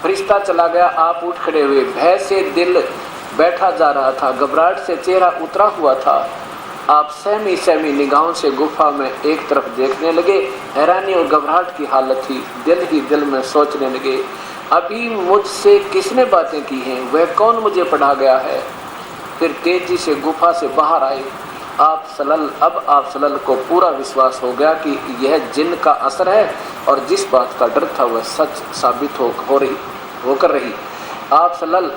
फरिश्ता चला गया, आप उठ खड़े हुए। भय से दिल बैठा जा रहा था, घबराहट से चेहरा उतरा हुआ था। आप सहमी सहमी निगाहों से गुफा में एक तरफ देखने लगे। हैरानी और घबराहट की हालत थी। दिल ही दिल में सोचने लगे, अभी मुझसे किसने बातें की हैं, वह कौन मुझे पढ़ा गया है। फिर तेजी से गुफा से बाहर आए। आप सलल को पूरा विश्वास हो गया कि यह जिन का असर है और जिस बात का डर था वह सच साबित होकर रही। आप सलल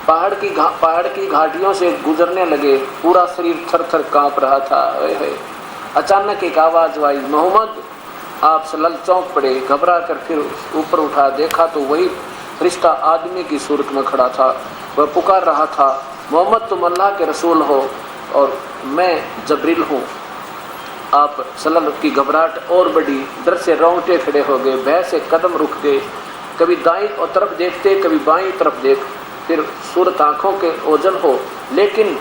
पहाड़ की घाटियों से गुजरने लगे। पूरा शरीर थर थर कांप रहा था। अचानक एक आवाज़ आई, मोहम्मद। आप सलल चौंक पड़े। घबरा कर फिर ऊपर उठा, देखा तो वही फरिश्ता आदमी की सूरत में खड़ा था। वह पुकार रहा था, मोहम्मद तुम अल्लाह के रसूल हो और मैं जबरील हूँ। आप सलल की घबराहट और बढ़ी, डर से रोंगटे खड़े हो गए, भय से कदम रुक गए। कभी दाईं और तरफ देखते, कभी बाईं तरफ देख, फिर सूरत आँखों के ओझल हो, लेकिन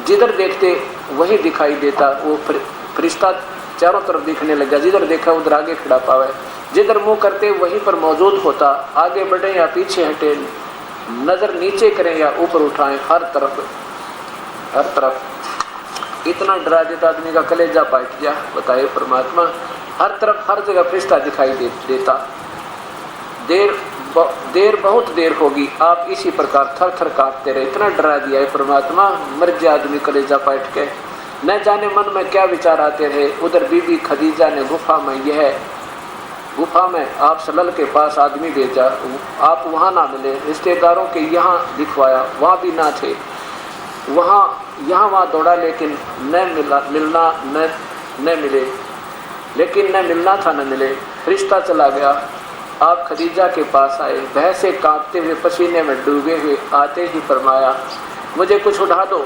जिधर देखते वही दिखाई देता। वो फरिश्ता चारों तरफ दिखने लगा, जिधर देखा उधर आगे खड़ा पावे, जिधर मुंह करते वहीं पर मौजूद होता। आगे बढ़े या पीछे हटे, नज़र नीचे करें या ऊपर उठाएं, हर तरफ इतना डरा देता आदमी का कलेजा पाट गया। बताए परमात्मा, हर तरफ हर जगह फरिश्ता दिखाई देता। बहुत देर होगी, आप इसी प्रकार थर थर कांपते रहे। इतना डरा दिया है परमात्मा, मर गया आदमी कलेजा पाट के। न जाने मन में क्या विचार आते रहे। उधर बीबी खदीजा ने गुफा में आप सलल के पास आदमी भेजा। आप वहाँ ना मिले, रिश्तेदारों के यहाँ दिखवाया, वहाँ भी ना थे। वहाँ दौड़ा, लेकिन न मिलना था, न मिले। फरिश्ता चला गया। आप खदीजा के पास आए, भय से कांपते हुए, पसीने में डूबे हुए। आते ही फरमाया, मुझे कुछ उठा दो।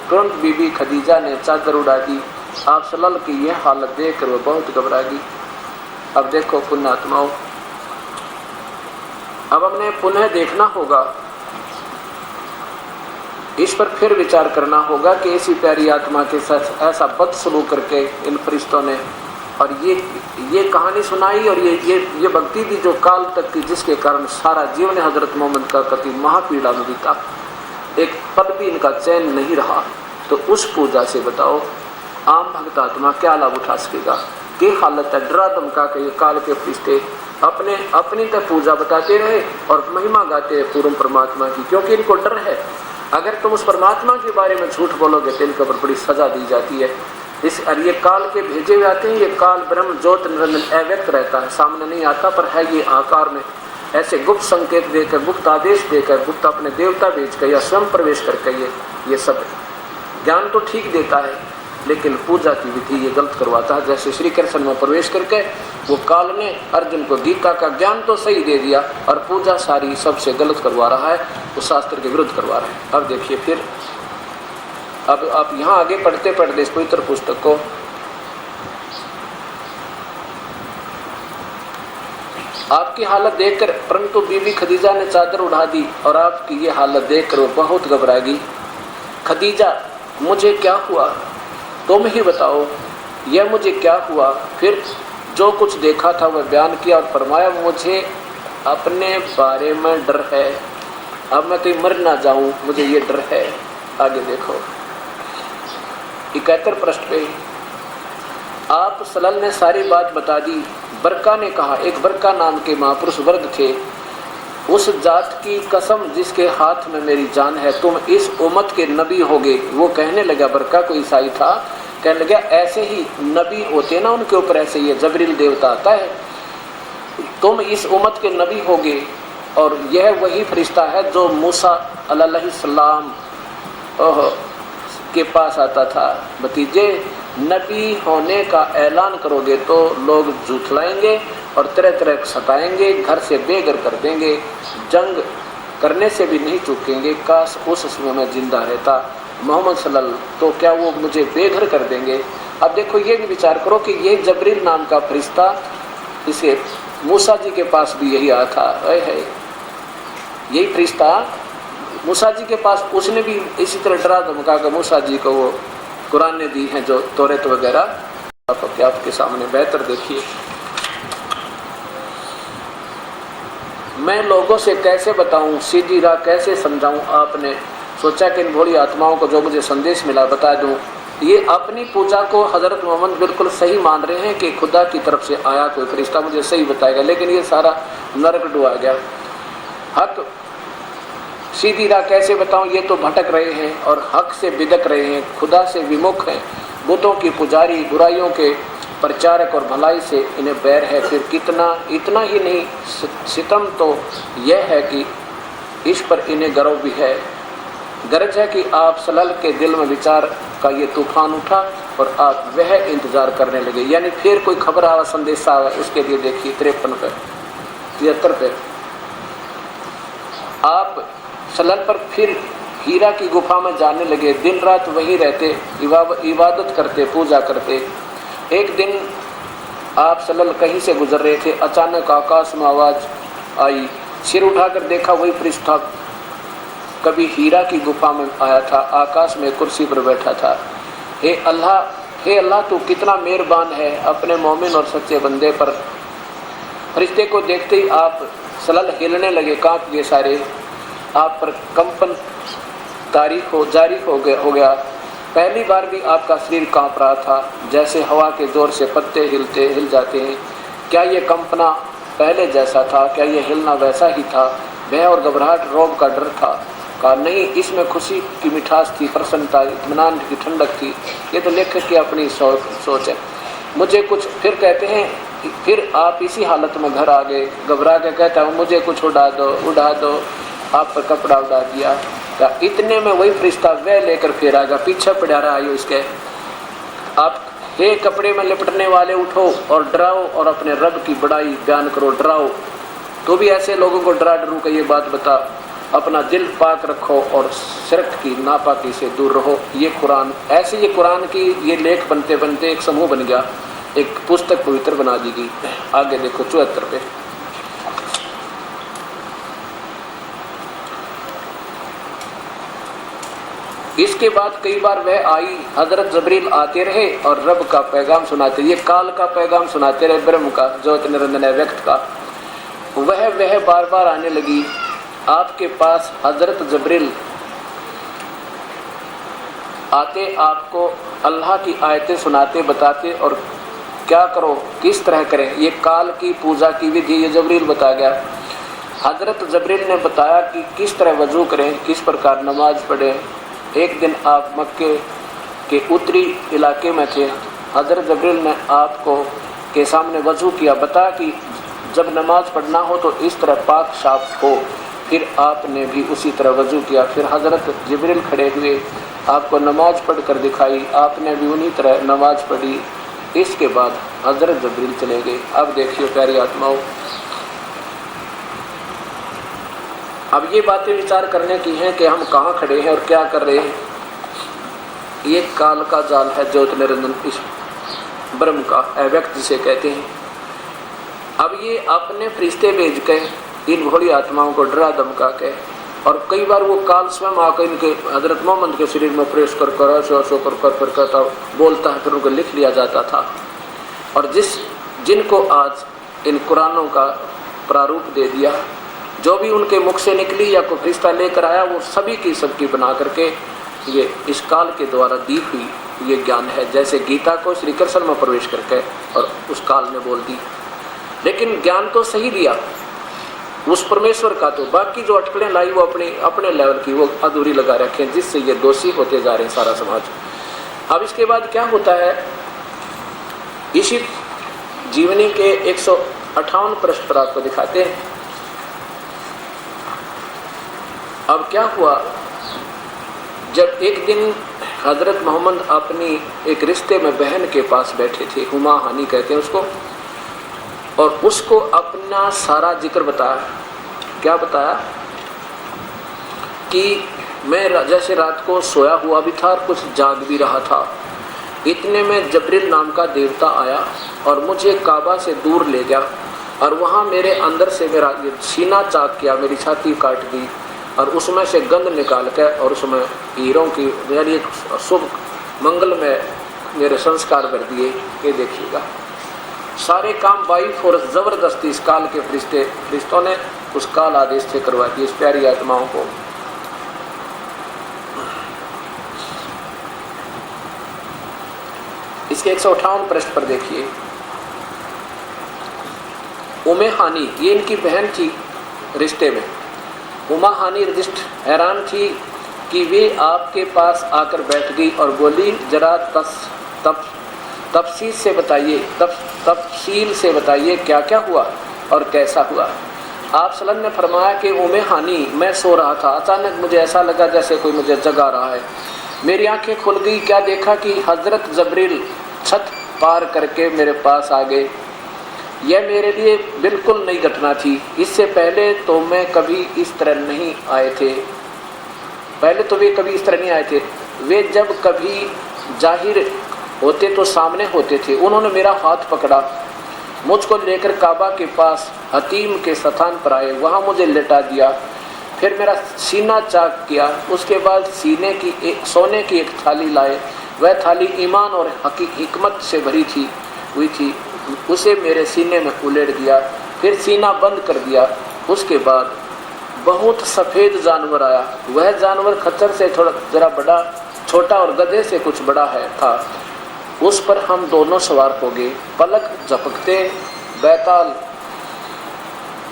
तुरंत बीबी खदीजा ने चादर उड़ा दी। आप सलल की यह हालत देख कर वह बहुत घबरा गई। अब देखो पुण्यात्माओं, अब हमने पुनः देखना होगा, इस पर फिर विचार करना होगा कि ऐसी प्यारी आत्मा के साथ ऐसा बदसलूक करके इन फरिश्तों ने, और ये कहानी सुनाई और ये भक्ति दी जो काल तक थी, जिसके कारण सारा जीवन हजरत मोहम्मद का कति महापीड़ा में बीता, एक पद भी इनका चैन नहीं रहा। तो उस पूजा से बताओ आम भक्त आत्मा क्या लाभ उठा सकेगा। कि हालत है, डरा धमका के ये काल के फरिश्ते अपनी तक पूजा बताते रहे और महिमा गाते हैं पूर्ण परमात्मा की, क्योंकि इनको डर है। अगर तुम उस परमात्मा के बारे में झूठ बोलोगे तो इनके ऊपर बड़ी सजा दी जाती है। और ये काल के भेजे हुए आते हैं। ये काल ब्रह्म ज्योत निरंजन अव्यक्त रहता है, सामने नहीं आता, पर है ये आकार में। ऐसे गुप्त संकेत देकर, गुप्त आदेश देकर, गुप्त अपने देवता भेज कर या स्वयं प्रवेश करके ये सब ज्ञान तो ठीक देता है, लेकिन पूजा की विधि ये गलत करवाता है। जैसे श्री कृष्ण में प्रवेश करके वो काल ने अर्जुन को गीता का ज्ञान तो सही दे दिया और पूजा सारी सबसे गलत करवा रहा है, वो शास्त्र के विरुद्ध करवा रहा है। अब देखिए फिर, अब आप यहाँ आगे पढ़ते पढ़ते इस पवित्र पुस्तक को, आपकी हालत देखकर, परंतु बीबी खदीजा ने चादर उड़ा दी और आपकी ये हालत देखकर वो बहुत घबरा गई। खदीजा, मुझे क्या हुआ, तुम ही बताओ, यह मुझे क्या हुआ। फिर जो कुछ देखा था वह बयान किया और फरमाया, मुझे अपने बारे में डर है, अब मैं कहीं मर ना जाऊं, मुझे ये डर है। आगे देखो 71 पृष्ठ पे आप सलल ने सारी बात बता दी। बरका ने कहा, एक बरका नाम के महापुरुष वर्ग थे, उस जात की कसम जिसके हाथ में मेरी जान है, तुम इस उम्मत के नबी होगे। वो कहने लगा, बरका को ईसाई था, कहने लगा ऐसे ही नबी होते ना, उनके ऊपर ऐसे ही जबरील देवता आता है, तुम इस उम्मत के नबी होगे। और यह वही फरिश्ता है जो मूसा अलैहिस्सलाम के पास आता था। भतीजे, नबी होने का ऐलान करोगे तो लोग झूठलाएंगे और तरह तरह सताएंगे, घर से बेघर कर देंगे, जंग करने से भी नहीं चूकेंगे। काश उस समय में जिंदा रहता मोहम्मद सल्लल्लाहु, तो क्या वो मुझे बेघर कर देंगे। अब देखो ये भी विचार करो कि ये जबरील नाम का फरिश्ता, इसे मूसा जी के पास भी यही आया था, है यही फरिश्ता मूसा जी के पास, उसने भी इसी तरह डरा धमका कर मूसा जी को वो कुरान ने दी हैं जो तौरात वगैरह, आपके सामने बेहतर देखिए। मैं लोगों से कैसे बताऊं, सीधी राह कैसे समझाऊं। आपने सोचा कि इन भोली आत्माओं को जो मुझे संदेश मिला बता दूं। ये अपनी पूजा को हज़रत मोहम्मद बिल्कुल सही मान रहे हैं कि खुदा की तरफ से आया कोई फरिश्ता मुझे सही बताएगा, लेकिन ये सारा नरक डुबा गया। हक सीधी राह कैसे बताऊं, ये तो भटक रहे हैं और हक से बिदक रहे हैं, खुदा से विमुख हैं, बुतों की पुजारी, बुराइयों के प्रचारक और भलाई से इन्हें बैर है। फिर कितना, इतना ही नहीं, सितम तो यह है कि इस पर इन्हें गर्व भी है। गरज है कि आप सलल के दिल में विचार का ये तूफान उठा और आप वह इंतज़ार करने लगे। यानी फिर कोई खबर आवा, संदेशा आवा, उसके लिए देखिए 53 पे 73 पे आप सलल पर फिर हीरा की गुफा में जाने लगे। दिन रात वहीं रहते, इबादत करते, पूजा करते। एक दिन आप सलल कहीं से गुजर रहे थे, अचानक आकाश में आवाज़ आई। सिर उठाकर देखा, वही फरिश्ता कभी हीरा की गुफा में आया था, आकाश में कुर्सी पर बैठा था। हे अल्लाह तू कितना मेहरबान है अपने मोमिन और सच्चे बंदे पर। फरिश्ते को देखते ही आप सलल हिलने लगे, कांप गए सारे। आप पर कंपन जारी हो गया। पहली बार भी आपका शरीर कांप रहा था, जैसे हवा के जोर से पत्ते हिल जाते हैं। क्या ये कंपना पहले जैसा था? क्या ये हिलना वैसा ही था? भय और घबराहट, रौब का डर था? कहा नहीं, इसमें खुशी की मिठास थी, प्रसन्नता, इत्मीनान की ठंडक थी। ये तो लेखक की अपनी सोच है। मुझे कुछ फिर कहते हैं, फिर आप इसी हालत में घर आ गए। घबरा के कहता हूँ मुझे कुछ उड़ा दो। आप पर कपड़ा उड़ा दिया। क्या इतने में वही फरिश्ता वह लेकर फिर आएगा, पीछे पड़ा रहा है इसके। आप हे कपड़े में लिपटने वाले, उठो और डराओ और अपने रब की बड़ाई बयान करो। डराओ तो भी ऐसे लोगों को डरा डरू का ये बात बता। अपना दिल पाक रखो और शिरक की नापाकी से दूर रहो। ये कुरान ऐसे, ये कुरान की ये लेख बनते बनते एक समूह बन गया, एक पुस्तक पवित्र बना दी गई। आगे देखो 74 पे। इसके बाद कई बार वह आई, हजरत जबरील आते रहे और रब का पैगाम सुनाते, ये काल का पैगाम सुनाते रहे, ब्रह्म का, ज्योत निरंजन है, व्यक्त का। वह बार बार आने लगी आपके पास। हजरत जबरील आते, आपको अल्लाह की आयतें सुनाते, बताते और क्या करो, किस तरह करें। ये काल की पूजा की विधि ये जबरील बता गया। हजरत जबरील ने बताया कि किस तरह वजू करें, किस प्रकार नमाज पढ़ें। एक दिन आप मक्के के उत्तरी इलाके में थे। हजरत जबरील ने आपको के सामने वजू किया, बता कि जब नमाज पढ़ना हो तो इस तरह पाक साफ हो। फिर आपने भी उसी तरह वजू किया। फिर हजरत जबरील खड़े हुए, आपको नमाज पढ़ कर दिखाई, आपने भी उन्हीं तरह नमाज पढ़ी। इसके बाद हजरत जबरील चले गए। अब देखिए प्यारी आत्माओं, अब ये बातें विचार करने की हैं कि हम कहाँ खड़े हैं और क्या कर रहे हैं। ये काल का जाल है, ज्योत निरंजन इस ब्रह्म का अव्यक्त जिसे कहते हैं। अब ये अपने फरिश्ते भेज के इन भोली आत्माओं को डरा धमका के, और कई बार वो काल स्वयं आकर इनके हजरत मोहम्मद के शरीर में प्रेस कर कर करता बोलता है, फिर उनको लिख लिया जाता था। और जिनको आज इन कुरानों का प्रारूप दे दिया, जो भी उनके मुख से निकली या कोई फरिश्ता लेकर आया, वो सभी की सबकी बना करके ये इस काल के द्वारा दी हुई ये ज्ञान है। जैसे गीता को श्री कृष्ण में प्रवेश करके और उस काल ने बोल दी, लेकिन ज्ञान तो सही दिया उस परमेश्वर का, तो बाकी जो अटकलें लाई वो अपने लेवल की वो अधूरी लगा रखें, जिससे ये दोषी होते जा रहे हैं सारा समाज। अब इसके बाद क्या होता है, इसी जीवनी के 158 पृष्ठ पर आपको दिखाते हैं। अब क्या हुआ, जब एक दिन हजरत मोहम्मद अपनी एक रिश्ते में बहन के पास बैठे थे, हुमा हानी कहते हैं उसको, और उसको अपना सारा जिक्र बताया। क्या बताया कि मैं जैसे रात को सोया हुआ भी था और कुछ जाग भी रहा था। इतने में जबरील नाम का देवता आया और मुझे काबा से दूर ले गया, और वहाँ मेरे अंदर से मेरा सीना चाक किया, मेरी छाती काट दी, और उसमें से गंध निकाल के और उसमें हीरों की यानी एक शुभ मंगल में मेरे संस्कार कर दिए। ये देखिएगा, सारे काम बाई फोर्स ज़बरदस्ती इस काल के फरिश्तों ने उस काल आदेश से करवाती है इस प्यारी आत्माओं को। इसके 158 पृष्ठ पर देखिए, उमे हानि, ये इनकी बहन थी रिश्ते में। उमा हानि रजिस्ट हैरान थी कि वे आपके पास आकर बैठ गई और बोली, जरा तफसील से बताइए क्या क्या हुआ और कैसा हुआ। आप सल्लल्लाहु ने फरमाया कि उमे हानि, मैं सो रहा था, अचानक मुझे ऐसा लगा जैसे कोई मुझे जगा रहा है। मेरी आंखें खुल गई, क्या देखा कि हज़रत जबरील छत पार करके मेरे पास आ गए। यह मेरे लिए बिल्कुल नई घटना थी, इससे पहले तो मैं कभी इस तरह नहीं आए थे। वे जब कभी जाहिर होते तो सामने होते थे। उन्होंने मेरा हाथ पकड़ा, मुझको लेकर काबा के पास हतीम के स्थान पर आए, वहाँ मुझे लेटा दिया, फिर मेरा सीना चाक किया। उसके बाद सोने की एक थाली लाए, वह थाली ईमान और हिकमत से भरी हुई थी। उसे मेरे सीने में उलेट दिया, फिर सीना बंद कर दिया। उसके बाद बहुत सफ़ेद जानवर आया। वह जानवर खच्चर से थोड़ा जरा बड़ा, छोटा और गधे से कुछ बड़ा था। उस पर हम दोनों सवार हो गए। पलक झपकते बैताल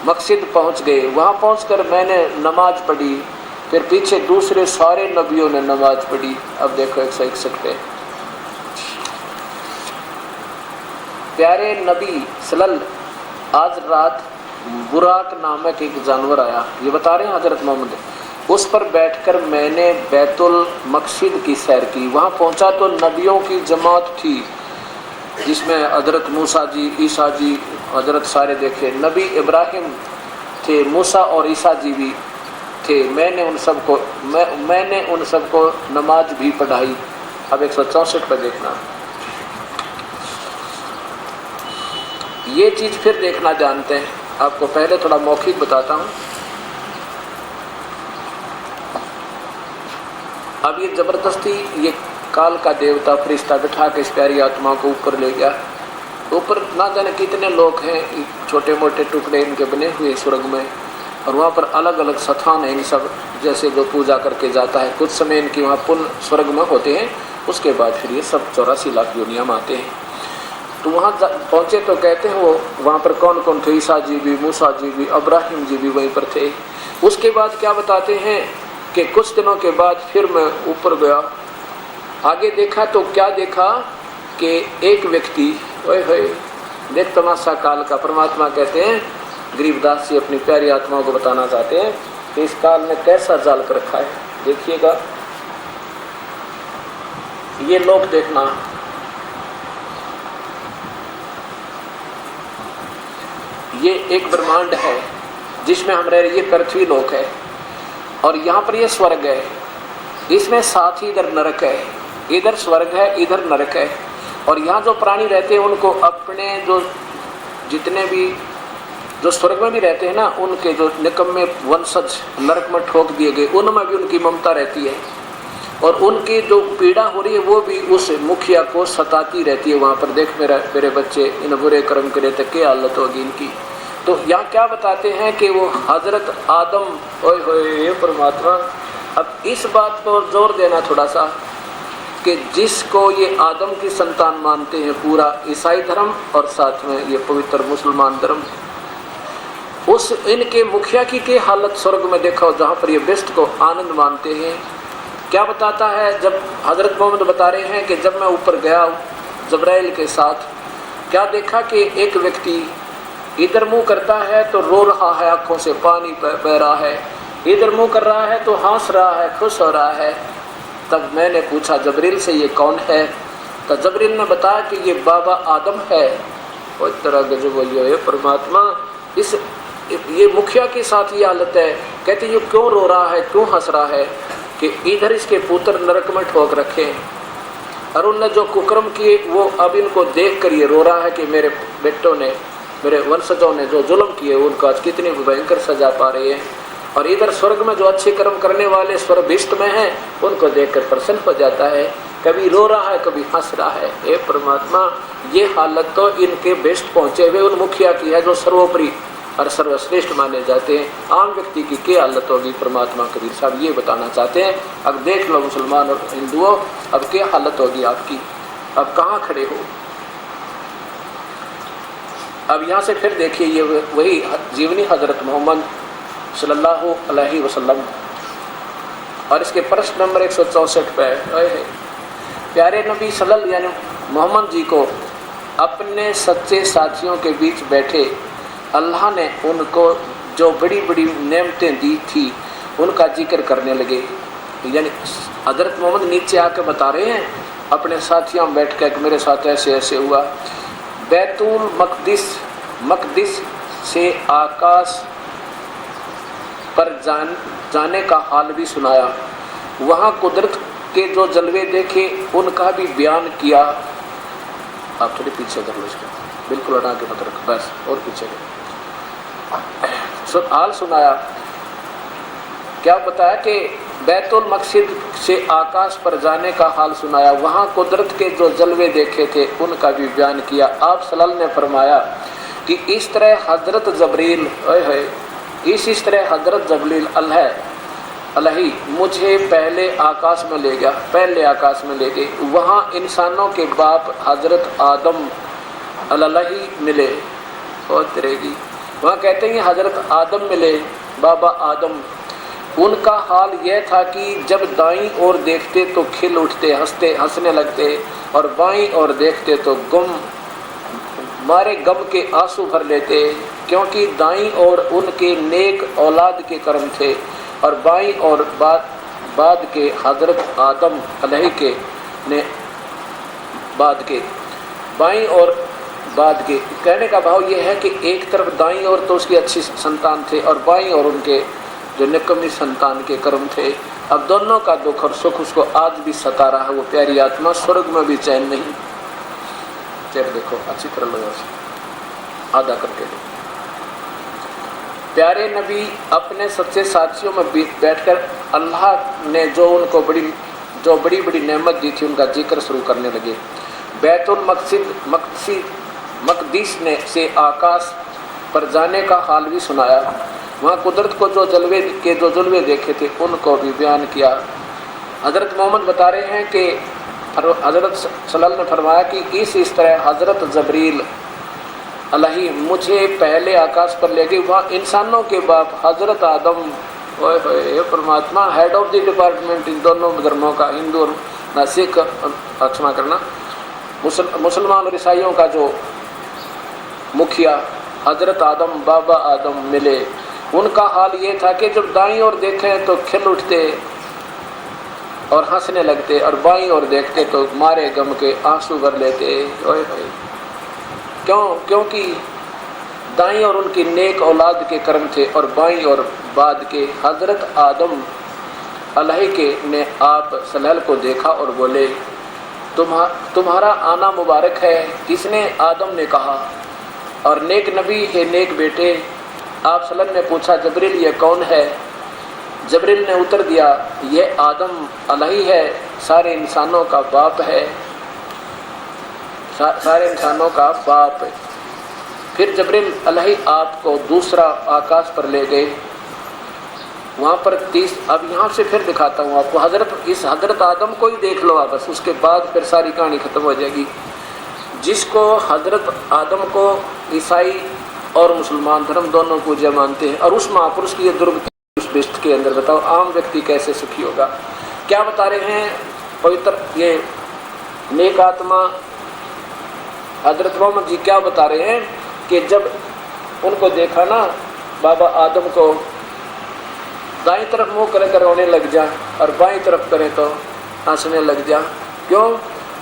मकसद पहुंच गए। वहां पहुंचकर मैंने नमाज पढ़ी, फिर पीछे दूसरे सारे नबियों ने नमाज पढ़ी। अब देखो 161 पे, प्यारे नबी सल्लल्लाहु, आज रात बुराक नामक एक जानवर आया, ये बता रहे हैं हजरत मोहम्मद। उस पर बैठकर मैंने बैतुल मकसद की सैर की। वहाँ पहुँचा तो नबियों की जमात थी, जिसमें हजरत मूसा जी, ईसा जी, हजरत सारे देखे। नबी इब्राहिम थे, मूसा और ईसा जी भी थे। मैंने उन सबको नमाज भी पढ़ाई। अब 164 पर देखना, ये चीज़ फिर देखना जानते हैं। आपको पहले थोड़ा मौखिक बताता हूँ। अब ये ज़बरदस्ती ये काल का देवता फरिश्ता बिठा के इस प्यारी आत्मा को ऊपर ले गया। ऊपर ना जाने कितने लोग हैं, छोटे मोटे टुकड़े इनके बने हुए स्वर्ग में, और वहाँ पर अलग अलग स्थान हैं इन सब, जैसे जो पूजा करके जाता है। कुछ समय इनकी वहाँ पुण्य स्वर्ग में होते हैं, उसके बाद फिर ये सब 84 लाख योनिया में आते हैं। तो वहाँ पहुँचे तो कहते हैं वो वहाँ पर कौन कौन थे, ईसा जी भी, मूसा जी भी, इब्राहिम जी भी वहीं पर थे। उसके बाद क्या बताते हैं कि कुछ दिनों के बाद फिर मैं ऊपर गया, आगे देखा तो क्या देखा कि एक व्यक्ति, ओए होए देख तमाशा काल का। परमात्मा कहते हैं, गरीबदास जी अपनी प्यारी आत्माओं को बताना चाहते हैं कि इस काल ने कैसा जाल कर रखा है। देखिएगा, ये लोग देखना, ये एक ब्रह्मांड है जिसमें हम रह रहे, ये पृथ्वी लोक है, और यहाँ पर ये स्वर्ग है। इसमें साथ ही इधर नरक है, इधर स्वर्ग है, इधर नरक है। और यहाँ जो प्राणी रहते हैं उनको अपने जो जितने भी जो स्वर्ग में भी रहते हैं ना, उनके जो निकम्मे वंशज नरक में ठोक दिए गए, उनमें भी उनकी ममता रहती है, और उनकी जो पीड़ा हो रही है वो भी उस मुखिया को सताती रहती है। वहाँ पर देख मेरे बच्चे इन बुरे कर्म करे तो क्या हालत होगी इनकी। तो यहाँ क्या बताते हैं कि वो हजरत आदम, ओए होए परमात्मा। अब इस बात पर जोर देना थोड़ा सा कि जिसको ये आदम की संतान मानते हैं, पूरा ईसाई धर्म और साथ में ये पवित्र मुसलमान धर्म, उस इनके मुखिया की हालत स्वर्ग में देखो, जहाँ पर ये बेस्ट को आनंद मानते हैं। क्या बताता है, जब हजरत मोहम्मद बता रहे हैं कि जब मैं ऊपर गया जबराइल के साथ, क्या देखा कि एक व्यक्ति इधर मुंह करता है तो रो रहा है, आंखों से पानी बह रहा है, इधर मुंह कर रहा है तो हंस रहा है, खुश हो रहा है। तब मैंने पूछा जबरील से, ये कौन है? तो जबरील ने बताया कि ये बाबा आदम है। और तरह गजब ये परमात्मा, ये मुखिया के साथ ये हालत है। कहते ये क्यों रो रहा है, क्यों हंस रहा है कि इधर इसके पुत्र नरक में ठोक रखे, और उनने जो कुकर्म किए वो अब इनको देख कर ये रो रहा है कि मेरे बेटों ने, मेरे वंशजों ने जो जुल्म किए उनको आज कितनी भयंकर सजा पा रहे हैं। और इधर स्वर्ग में जो अच्छे कर्म करने वाले स्वर्गभिष्ट में हैं, उनको देखकर प्रसन्न हो जाता है। कभी रो रहा है, कभी हंस रहा है। हे परमात्मा, ये हालत तो इनके बेस्ट पहुँचे हुए उन मुखिया की है जो सर्वोपरि और सर्वश्रेष्ठ माने जाते हैं। आम व्यक्ति की क्या हालत होगी, परमात्मा कबीर साहब ये बताना चाहते हैं। अब देख लो मुसलमान और हिंदुओं, अब क्या हालत होगी आपकी, अब कहाँ खड़े हो। अब यहाँ से फिर देखिए, ये वही जीवनी हजरत मोहम्मद सल्लल्लाहु अलैहि वसल्लम, और इसके प्रश्न नंबर 164 पे है, प्यारे नबी सल्लल्लाहु यानी मोहम्मद जी को अपने सच्चे साथियों के बीच बैठे अल्लाह ने उनको जो बड़ी बड़ी नेमतें दी थी उनका जिक्र करने लगे। यानी हजरत मोहम्मद नीचे आके बता रहे हैं अपने साथियों में बैठ कर, मेरे साथ ऐसे ऐसे हुआ। बैतुल मकदिस से आकाश पर जाने का हाल भी सुनाया, वहाँ कुदरत के जो जलवे देखे उनका भी बयान किया। आप थोड़ी पीछे कर लो इसको, बिल्कुल हटा के मत रखो, बस और पीछे हाल सुनाया। क्या बताया कि बैतुल मकसिद से आकाश पर जाने का हाल सुनाया, वहाँ कुदरत के जो जलवे देखे थे उनका भी बयान किया। आप सल्लल्लाहु ने फरमाया कि इस तरह हजरत जबरील इस तरह हजरत जबरील अलही मुझे पहले आकाश में ले गए। वहाँ इंसानों के बाप हजरत आदम अलही मिले और तेरेगी, वहाँ कहते हैं हजरत आदम मिले, बाबा आदम। उनका हाल यह था कि जब दाईं ओर देखते तो खिल उठते, हंसने लगते, और बाईं ओर देखते तो गम के आंसू भर लेते, क्योंकि दाईं ओर उनके नेक औलाद के कर्म थे और बाईं ओर बाद के हजरत आदम अलैहि के ने बाईं और बाद के। कहने का भाव यह है कि एक तरफ दाईं ओर तो उसकी अच्छी संतान थे और बाईं ओर उनके जो निकम्मी संतान के कर्म थे। अब दोनों का दुख और सुख उसको आज भी सता रहा है। वो प्यारी आत्मा स्वर्ग में भी चैन नहीं। चेक देखो अच्छी तरह लो, आधा करके दो। प्यारे नबी अपने सच्चे साथियों में बैठकर अल्लाह ने जो उनको बड़ी बड़ी नेमत दी थी उनका जिक्र शुरू करने लगे। बैतुल मकदिस ने से आकाश पर जाने का हाल भी सुनाया, वहाँ कुदरत को जो जलवे देखे थे उनको भी बयान किया। हज़रत मोहम्मद बता रहे हैं कि हज़रत सल्लल्लाहु ने फरमाया कि इस तरह हज़रत जबरील अलही मुझे पहले आकाश पर ले गई, वहाँ इंसानों के बाप हज़रत आदम, ओए परमात्मा, head of the department in दोनों धर्मों का, हिंदू और सिख, क्षमा करना, मुसलमान और ईसाइयों का जो मुखिया हज़रत आदम, बाबा आदम मिले। उनका हाल ये था कि जब दाईं ओर देखें तो खिल उठते और हंसने लगते, और बाईं ओर देखते तो मारे गम के आंसू भर लेते। ओए भाई, क्योंकि दाईं और उनकी नेक औलाद के कर्म थे और बाईं और बाद के हज़रत आदम अलैहि के ने आप सल्लल्लाहु को देखा और बोले, तुम्हारा आना मुबारक है। किसने? आदम ने कहा। और नेक नबी है, नेक बेटे। आप सल्लल्लाहु ने पूछा, जबरील ये कौन है? जबरील ने उत्तर दिया, ये आदम अलैहि है, सारे इंसानों का बाप है, सारे इंसानों का बाप है। फिर जबरील अलैहि आपको दूसरा आकाश पर ले गए। वहाँ पर 30, अब यहाँ से फिर दिखाता हूँ आपको, हज़रत आदम को ही देख लो आप, बस उसके बाद फिर सारी कहानी ख़त्म हो जाएगी। जिसको हज़रत आदम को ईसाई और मुसलमान धर्म दोनों पूजा मानते हैं, और उस महापुरुष की ये दुर्गति उस बेस्ट के अंदर, बताओ आम व्यक्ति कैसे सुखी होगा। क्या बता रहे हैं पवित्र ये नेक आत्मा हज़रत मोहम्मद जी, क्या बता रहे हैं कि जब उनको देखा ना बाबा आदम को, दाईं तरफ मुँह कर रोने लग जा और बाईं तरफ करे तो हंसने लग जा। क्यों?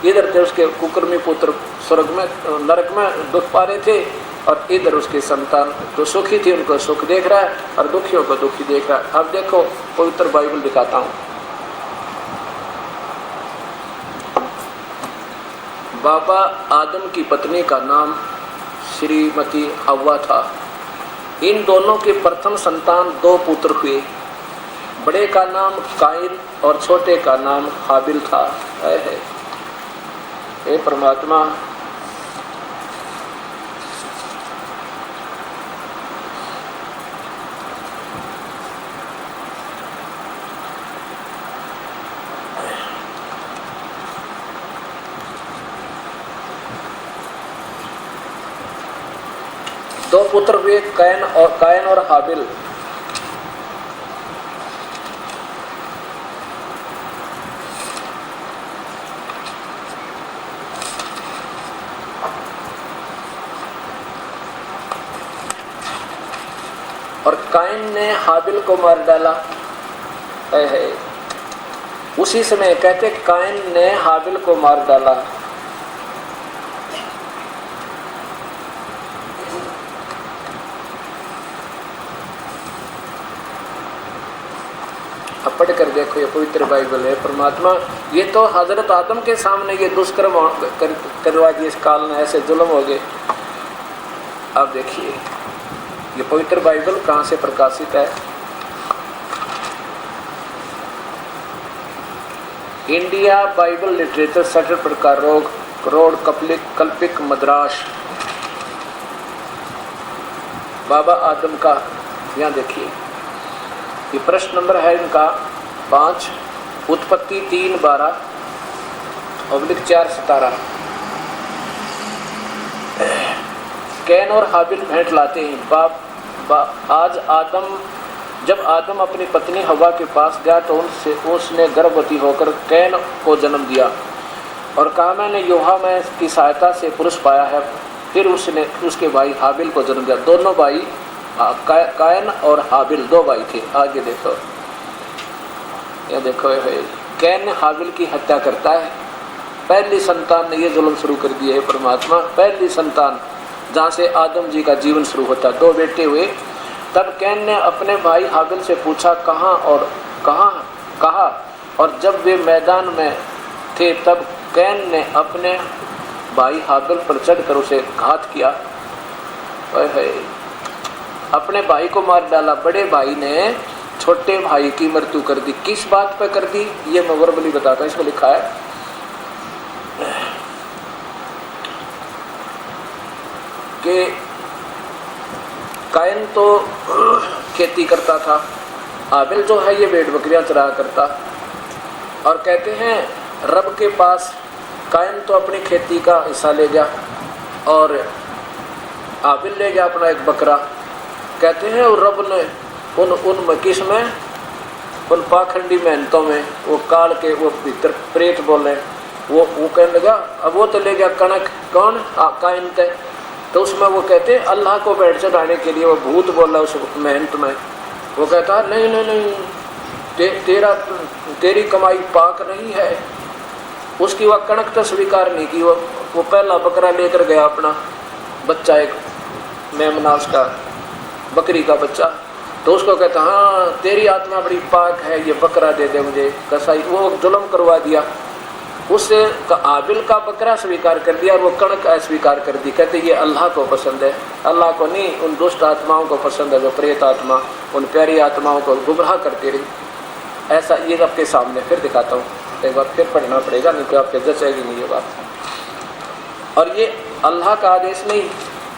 इधर थे उसके कुकर्मी पुत्र स्वर्ग में, नरक में दुख पा रहे थे, और इधर उसके संतान जो सुखी थी उनको सुख देख रहा है और दुखियों को दुखी देख रहा है। अब देखो पवित्र बाइबल दिखाता हूँ। बाबा आदम की पत्नी का नाम श्रीमती हव्वा था। इन दोनों के प्रथम संतान 2 पुत्र हुए। बड़े का नाम काइन और छोटे का नाम हाबिल था। हे परमात्मा, दो पुत्र हुए, कायन और हाबिल। और कायन ने हाबिल को मार डाला। है उसी समय कहते कायन ने हाबिल को मार डाला। अब पढ़ कर देखो, ये पवित्र बाइबल है। परमात्मा ये तो हजरत आदम के सामने ये दुष्कर्म करवा दिए, इस काल में ऐसे जुल्म हो गए। अब देखिए ये पवित्र बाइबल कहाँ से प्रकाशित है। इंडिया बाइबल लिटरेचर सेंटर प्रकार रोड कल्पिक मद्रास। बाबा आदम का, यहाँ देखिए ये प्रश्न नंबर है इनका 5, उत्पत्ति 3:12/4:17। कैन और हाबिल भेंट लाते हैं। जब आदम अपनी पत्नी हवा के पास गया तो उसने गर्भवती होकर कैन को जन्म दिया और कहा मैंने यहोवा में की सहायता से पुरुष पाया है। फिर उसने उसके भाई हाबिल को जन्म दिया। दोनों भाई कायन और हाबिल 2 भाई थे। आगे देखो, ये देखो कैन हाबिल की हत्या करता है। पहली संतान ने ये जुल्म शुरू कर दिए है परमात्मा। पहली संतान जहाँ से आदम जी का जीवन शुरू होता, 2 बेटे हुए। तब कैन ने अपने भाई हाबिल से पूछा कहाँ और जब वे मैदान में थे तब कैन ने अपने भाई हाबिल पर चढ़कर उसे घात किया। अपने भाई को मार डाला। बड़े भाई ने छोटे भाई की मृत्यु कर दी। किस बात पर कर दी ये मैं वर्बली बताता हूँ, इसमें लिखा है कि कायन तो खेती करता था, हाबिल जो है ये भेड़ बकरियां चराया करता। और कहते हैं रब के पास कायन तो अपनी खेती का हिस्सा ले गया और हाबिल ले गया अपना एक बकरा। कहते हैं और रब ने उन किस में, उन पाखंडी मेहनतों में वो काल के वो भीतर प्रेत बोले, वो कहने लगा अब वो तो ले गया कणक। कौन? कायन थे। तो उसमें वो कहते अल्लाह को बैठ चढ़ाने के लिए वो भूत बोला उस मेहनत में। वो कहता नहीं तेरी कमाई पाक नहीं है। उसकी वह कणक तो स्वीकार नहीं की। वो पहला बकरा लेकर गया अपना बच्चा, एक मेमना उसका बकरी का बच्चा। तो उसको कहता हाँ तेरी आत्मा बड़ी पाक है, ये बकरा दे दे मुझे। कसाई वो जुल्म करवा दिया। उससे हाबिल का बकरा स्वीकार कर दिया और वो कणक अस्वीकार कर दी। कहते ये अल्लाह को पसंद है, अल्लाह को नहीं। उन दुष्ट आत्माओं को पसंद है जो प्रेत आत्मा उन प्यारी आत्माओं को गुमराह करती रही। ऐसा ये आपके सामने फिर दिखाता हूँ, एक बार फिर पढ़ना पड़ेगा, नहीं तो आपके जचेगी नहीं ये बात। और ये अल्लाह का आदेश नहीं।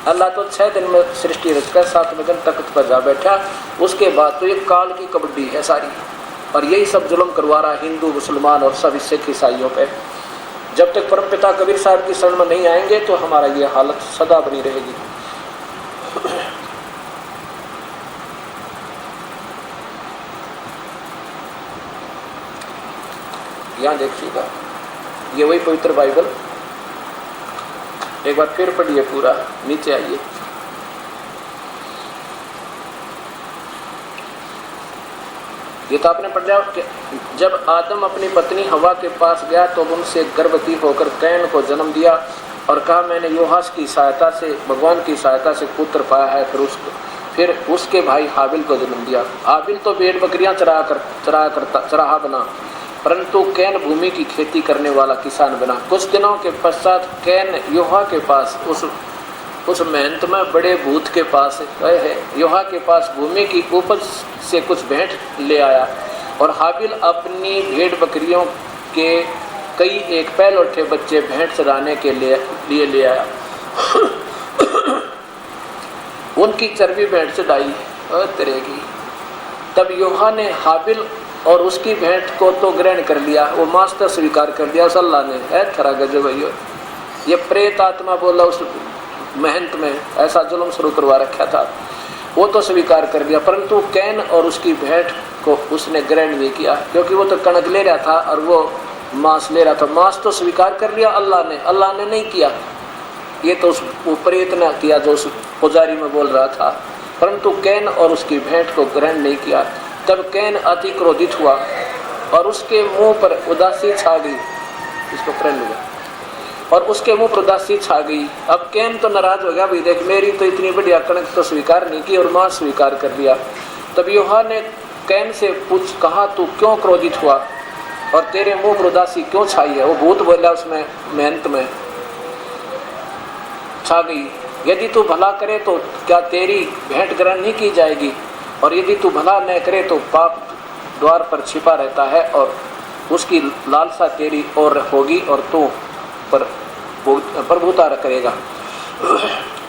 अल्लाह तो 6 दिन में सृष्टि रचकर 7वें दिन तख्त पर जा बैठा। उसके बाद तो ये काल की कबड्डी है सारी। और यही सब जुल्म करवा रहा हिंदू मुसलमान और सभी सिख ईसाइयों पे। जब तक परमपिता कबीर साहब की शरण में नहीं आएंगे तो हमारा ये हालत सदा बनी रहेगी। यहाँ देखिएगा ये वही पवित्र बाइबल, एक बार फिर पढ़िए पूरा, नीचे आइए। ये तो आपने पढ़ा कि जब आदम अपनी पत्नी हवा के पास गया तो उनसे गर्भवती होकर कैन को जन्म दिया और कहा मैंने यहोवा की सहायता से, भगवान की सहायता से पुत्र पाया है। फिर उसके भाई हाबिल को जन्म दिया। हाबिल तो भेड़ बकरियां चराहा बना, परंतु कैन भूमि की खेती करने वाला किसान बना। कुछ दिनों के पश्चात कैन यहोवा के पास उस मेहनत में बड़े भूत के पास है, यहोवा के पास भूमि की उपज से कुछ भेंट ले आया और हाबिल अपनी भेड़ बकरियों के कई एक पहलौठे बच्चे भेंट चराने के लिए ले आया। उनकी चर्बी भेंट चढ़ाई और तरेगी। तब यहोवा ने हाबिल और उसकी भेंट को तो ग्रहण कर लिया, वो मास्टर स्वीकार कर दिया उस अल्लाह ने। है थरा गजब भैया, ये प्रेत आत्मा बोला उस मेहनत में ऐसा जुल्म शुरू करवा रखा था, वो तो स्वीकार कर लिया, परंतु कैन और उसकी भेंट को उसने ग्रहण नहीं किया, क्योंकि वो तो कणक ले रहा था और वो मांस ले रहा था। मांस तो स्वीकार कर लिया अल्लाह ने नहीं किया, ये तो उस प्रयत्न किया जो उस पुजारी में बोल रहा था, परंतु कैन और उसकी भेंट को ग्रहण नहीं किया। तब कैन अति क्रोधित हुआ और उसके मुंह पर उदासी छा गई, इसको प्रण हुआ, और उसके मुंह पर उदासी छा गई। अब कैन तो नाराज हो गया, भाई देख मेरी तो इतनी बढ़िया कणक तो स्वीकार नहीं की और मां स्वीकार कर लिया। तब यूहन्ना ने कैन से कहा तू क्यों क्रोधित हुआ और तेरे मुंह पर उदासी क्यों छाई है? वो भूत बोला उसमें मेहनत में छा गई। यदि तू भला करे तो क्या तेरी भेंट ग्रहण नहीं की जाएगी, और यदि तू भला न करे तो पाप द्वार पर छिपा रहता है और उसकी लालसा तेरी ओर होगी और तू पर प्रभुता करेगा।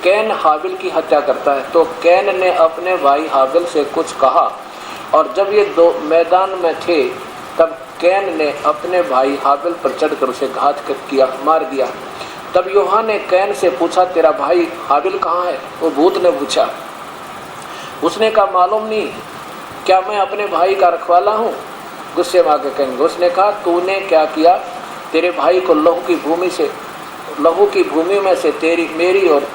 कैन हाबिल की हत्या करता है। तो कैन ने अपने भाई हाबिल से कुछ कहा, और जब ये दो मैदान में थे तब कैन ने अपने भाई हाबिल पर चढ़कर उसे घात किया, मार दिया। तब यूहन्ना ने कैन से पूछा तेरा भाई हाबिल कहाँ है? वो भूत ने पूछा। उसने कहा मालूम नहीं, क्या मैं अपने भाई का रखवाला हूँ? गुस्से में आकर कहेंगे। उसने कहा तूने क्या किया? तेरे भाई को लहू की भूमि में से मेरी और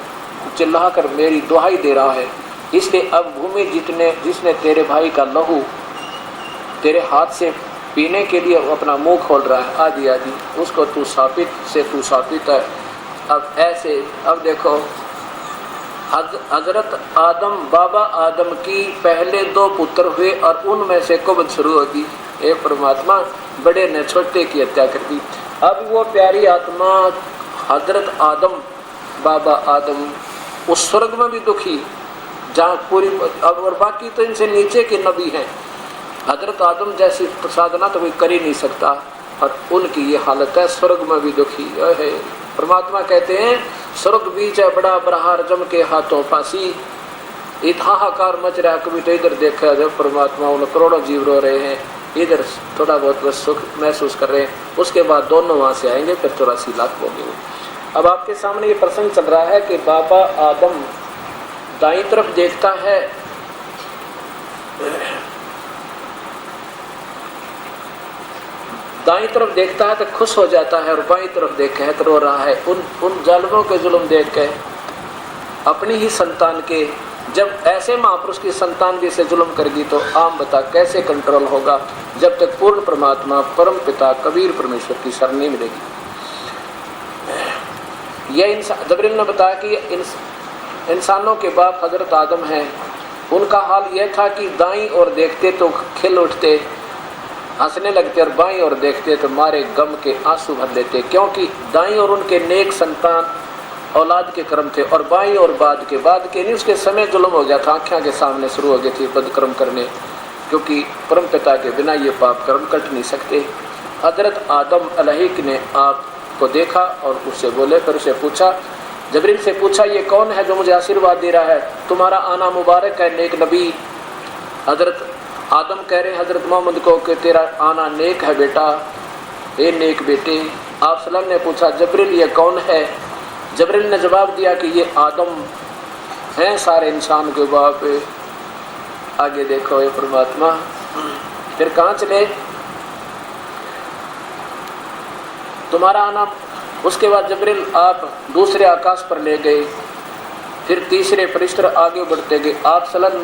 चिल्लाकर मेरी दुहाई दे रहा है, इसलिए अब भूमि जिसने तेरे भाई का लहू तेरे हाथ से पीने के लिए अपना मुंह खोल रहा है, आदि उसको तू शापित है। अब देखो, हजरत आदम बाबा आदम की पहले 2 पुत्र हुए और उनमें से कुबत शुरू होगी। एक परमात्मा बड़े ने छोटे की हत्या कर दी। अब वो प्यारी आत्मा हजरत आदम बाबा आदम उस स्वर्ग में भी दुखी, जहाँ पूरी अब और बाकी तो इनसे नीचे के नबी हैं। हजरत आदम जैसी साधना तो कोई कर ही नहीं सकता, और उनकी ये हालत है, स्वर्ग में भी दुखी है। परमात्मा कहते हैं स्वर्ग बीच है बड़ा बरहार जम के हाथों फांसी, हाहाकार मच रहा है। कभी तो इधर देखा जब परमात्मा उन करोड़ों जीव रो रहे हैं, इधर थोड़ा बहुत बस सुख महसूस कर रहे हैं। उसके बाद दोनों वहाँ से आएंगे, फिर 84 लाख होंगे। अब आपके सामने ये प्रसंग चल रहा है कि बाबा आदम दाईं तरफ देखता है, दाईं तरफ देखता है तो खुश हो जाता है, और बाईं तरफ देख के तो रो रहा है। उन जालिमों के जुल्म देख के, अपनी ही संतान के, जब ऐसे महापुरुष की संतान भी से जुल्म करेगी तो आम बता कैसे कंट्रोल होगा, जब तक पूर्ण परमात्मा परम पिता कबीर परमेश्वर की शरण नहीं मिलेगी। यह जबरील ने बताया कि इंसानों के बाप हजरत आदम हैं। उनका हाल यह था कि दाईं ओर देखते तो खिल उठते, हंसने लगते, और बाईं ओर देखते तो मारे गम के आंसू भर लेते, क्योंकि दाईं ओर उनके नेक संतान औलाद के कर्म थे, और बाईं और बाद के नहीं, उसके समय जुल्म हो गया था, आँखें के सामने शुरू हो गए थे बदकर्म करने, क्योंकि परम पिता के बिना ये पाप कर्म कट नहीं सकते। हजरत आदम अलैहिक ने आप को देखा और उससे बोले, फिर उसे पूछा, जबरील से पूछा ये कौन है जो मुझे आशीर्वाद दे रहा है? तुम्हारा आना मुबारक है नेक नबी। हजरत आदम कह रहे हजरत मोहम्मद को कि तेरा आना नेक है बेटा, ए नेक बेटे। आप सल्लल्लाहु ने पूछा जबरील ये कौन है? जबरील ने जवाब दिया कि ये आदम हैं सारे इंसान के बाप। आगे देखो ये परमात्मा फिर कहाँ चले, तुम्हारा आना। उसके बाद जबरील आप दूसरे आकाश पर ले गए, फिर तीसरे फरिश्ते आगे बढ़ते गए। आप सल्लल्लाहु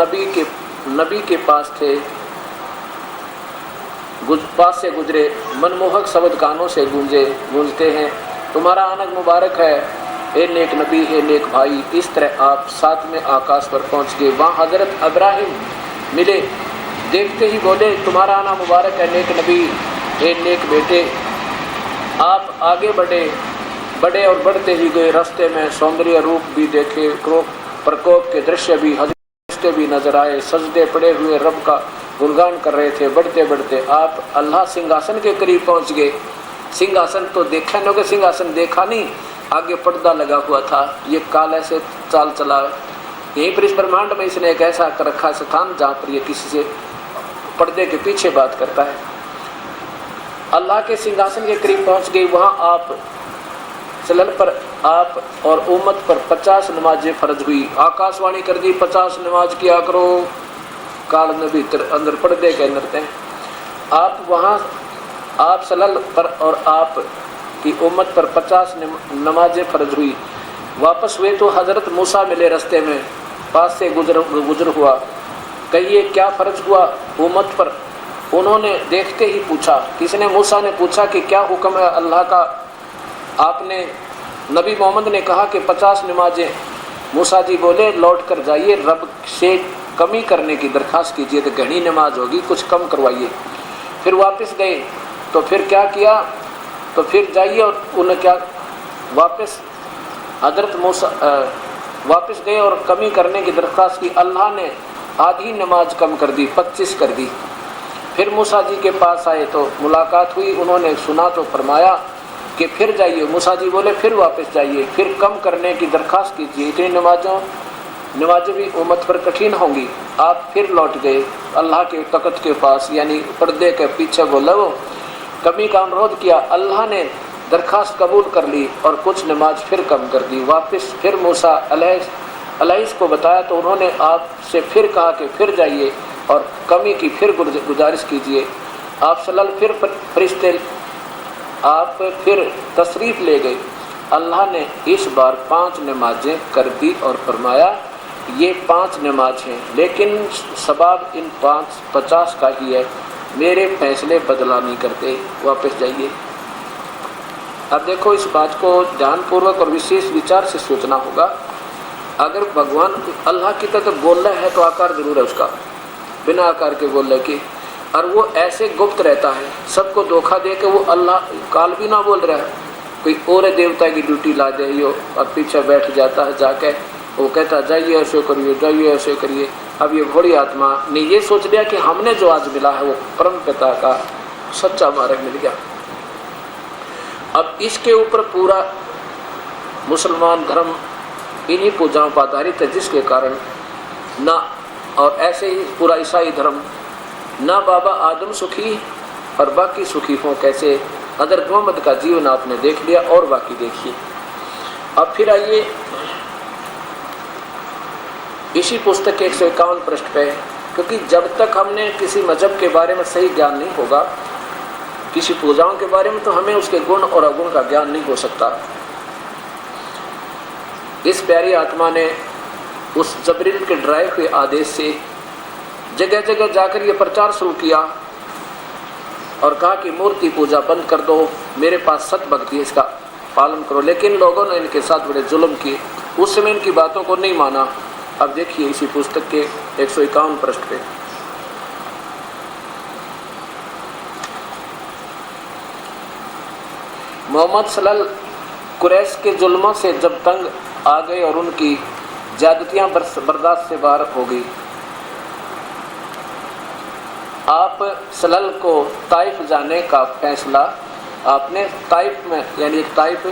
नबी के पास थे, पास से गुजरे, मनमोहक शब्द कानों से गूंजते हैं, तुम्हारा आना मुबारक है ए नेक नबी, ए नेक भाई। इस तरह आप 7वें आकाश पर पहुंच गए। वहाँ हजरत इब्राहिम मिले, देखते ही बोले तुम्हारा आना मुबारक है नेक नबी, ए नेक बेटे। आप आगे बढ़े और बढ़ते ही गए। रास्ते में सौंदर्य रूप भी देखे, प्रकोप के दृश्य भी, हजरत भी नजर आए। सजदे पड़े हुए रब का गुणगान कर रहे थे। बढ़ते बढ़ते आप अल्लाह सिंहासन के करीब पहुंच गए। सिंहासन तो देखा न, सिंहासन देखा नहीं, आगे पर्दा लगा हुआ था। ये काल ऐसे चाल चला, यहीं पर इस ब्रह्मांड में इसने एक ऐसा कर रखा स्थान जहाँ पर ये किसी से पर्दे के पीछे बात करता है। अल्लाह के सिंहासन के करीब पहुंच गई। वहाँ आप सल्लल्लाहु पर آپ اور उम्मत पर 50 नमाजें फर्ज हुई। आकाशवाणी कर दी 50 नमाज किया करो। काल नबी अंदर पर्दे के अंदर थे। आप वहाँ आप सल्लल्लाहु पर और आप की उम्मत पर 50 नमाजें फर्ज हुई। वापस हुए तो हज़रत मूसा मिले रास्ते में, पास से गुजर हुआ। कहिए क्या फ़र्ज हुआ उम्मत पर? उन्होंने देखते ही पूछा, किसने? मूसा ने पूछा कि क्या हुक्म है अल्लाह का? आपने नबी मोहम्मद ने कहा कि 50 नमाजें। मूसा जी बोले लौट कर जाइए, रब से कमी करने की दरख्वास्त कीजिए, तो घनी नमाज होगी, कुछ कम करवाइए। फिर वापस गए तो फिर क्या किया? तो फिर जाइए और उन्हें क्या वापस हज़रत मूसा वापस गए और कमी करने की दरख्वास्त की। अल्लाह ने आधी नमाज कम कर दी, 25 कर दी। फिर मूसा जी के पास आए तो मुलाकात हुई, उन्होंने सुना तो फरमाया कि फिर जाइए। मूसा जी बोले फिर वापस जाइए, फिर कम करने की दरख्वास्त कीजिए, इतनी नमाजें भी उम्मत पर कठिन होंगी। आप फिर लौट गए अल्लाह के तख्त के पास, यानी पर्दे के पीछे बोला वो कमी का अनुरोध किया। अल्लाह ने दरख्वास्त कबूल कर ली और कुछ नमाज फिर कम कर दी। वापस फिर मूसा अलैहिस को बताया तो उन्होंने आपसे फिर कहा कि फिर जाइए और कमी की फिर गुजारिश कीजिए। आप सल्लल्लाहु फिर फरिश्ते आप फिर तशरीफ़ ले गए। अल्लाह ने इस बार 5 नमाजें कर दी और फरमाया ये 5 नमाज हैं, लेकिन सवाब इन 50 का ही है, मेरे फैसले बदला नहीं करते, वापस जाइए। अब देखो इस बात को ध्यानपूर्वक और विशेष विचार से सोचना होगा। अगर भगवान अल्लाह की तरफ बोल रहा है तो आकार जरूर है उसका, बिना आकार के बोल रहे कि, और वो ऐसे गुप्त रहता है, सबको धोखा दे के वो अल्लाह काल भी ना बोल रहा है। कोई और देवता की ड्यूटी ला दे और पीछे बैठ जाता है जाके, वो कहता जाइए ऐसे करिए, जाइए ऐसे करिए। अब ये घोड़ी आत्मा ने ये सोच लिया कि हमने जो आज मिला है वो परम पिता का सच्चा मार्ग मिल गया। अब इसके ऊपर पूरा मुसलमान धर्म इन्हीं पूजाओं पर आधारित है, जिसके कारण ना, और ऐसे ही पूरा ईसाई धर्म, ना बाबा आदम सुखी और बाकी सुखी हों कैसे। हज़रत मोहम्मद का जीवन आपने देख लिया और बाकी देखिए। अब फिर आइए इसी पुस्तक के 151 पृष्ठ पे, क्योंकि जब तक हमने किसी मजहब के बारे में सही ज्ञान नहीं होगा, किसी पूजाओं के बारे में, तो हमें उसके गुण और अवगुण का ज्ञान नहीं हो सकता। इस प्यारी आत्मा ने उस जबरील के ड्राइव हुए आदेश से जगह जगह जाकर ये प्रचार शुरू किया और कहा कि मूर्ति पूजा बंद कर दो, मेरे पास सत भक्ति है, इसका पालन करो। लेकिन लोगों ने इनके साथ बड़े जुल्म किए, उस समय इनकी बातों को नहीं माना। अब देखिए इसी पुस्तक के 151 पृष्ठ पे, मोहम्मद सल्लल्लाहु कुरैश के जुल्मों से जब तंग आ गए और उनकी ज्यादतियां बर्दाश्त से बाहर हो गई, आप सल्लल्लाहु को ताइफ जाने का फैसला, आपने ताइफ में, यानी ताइफ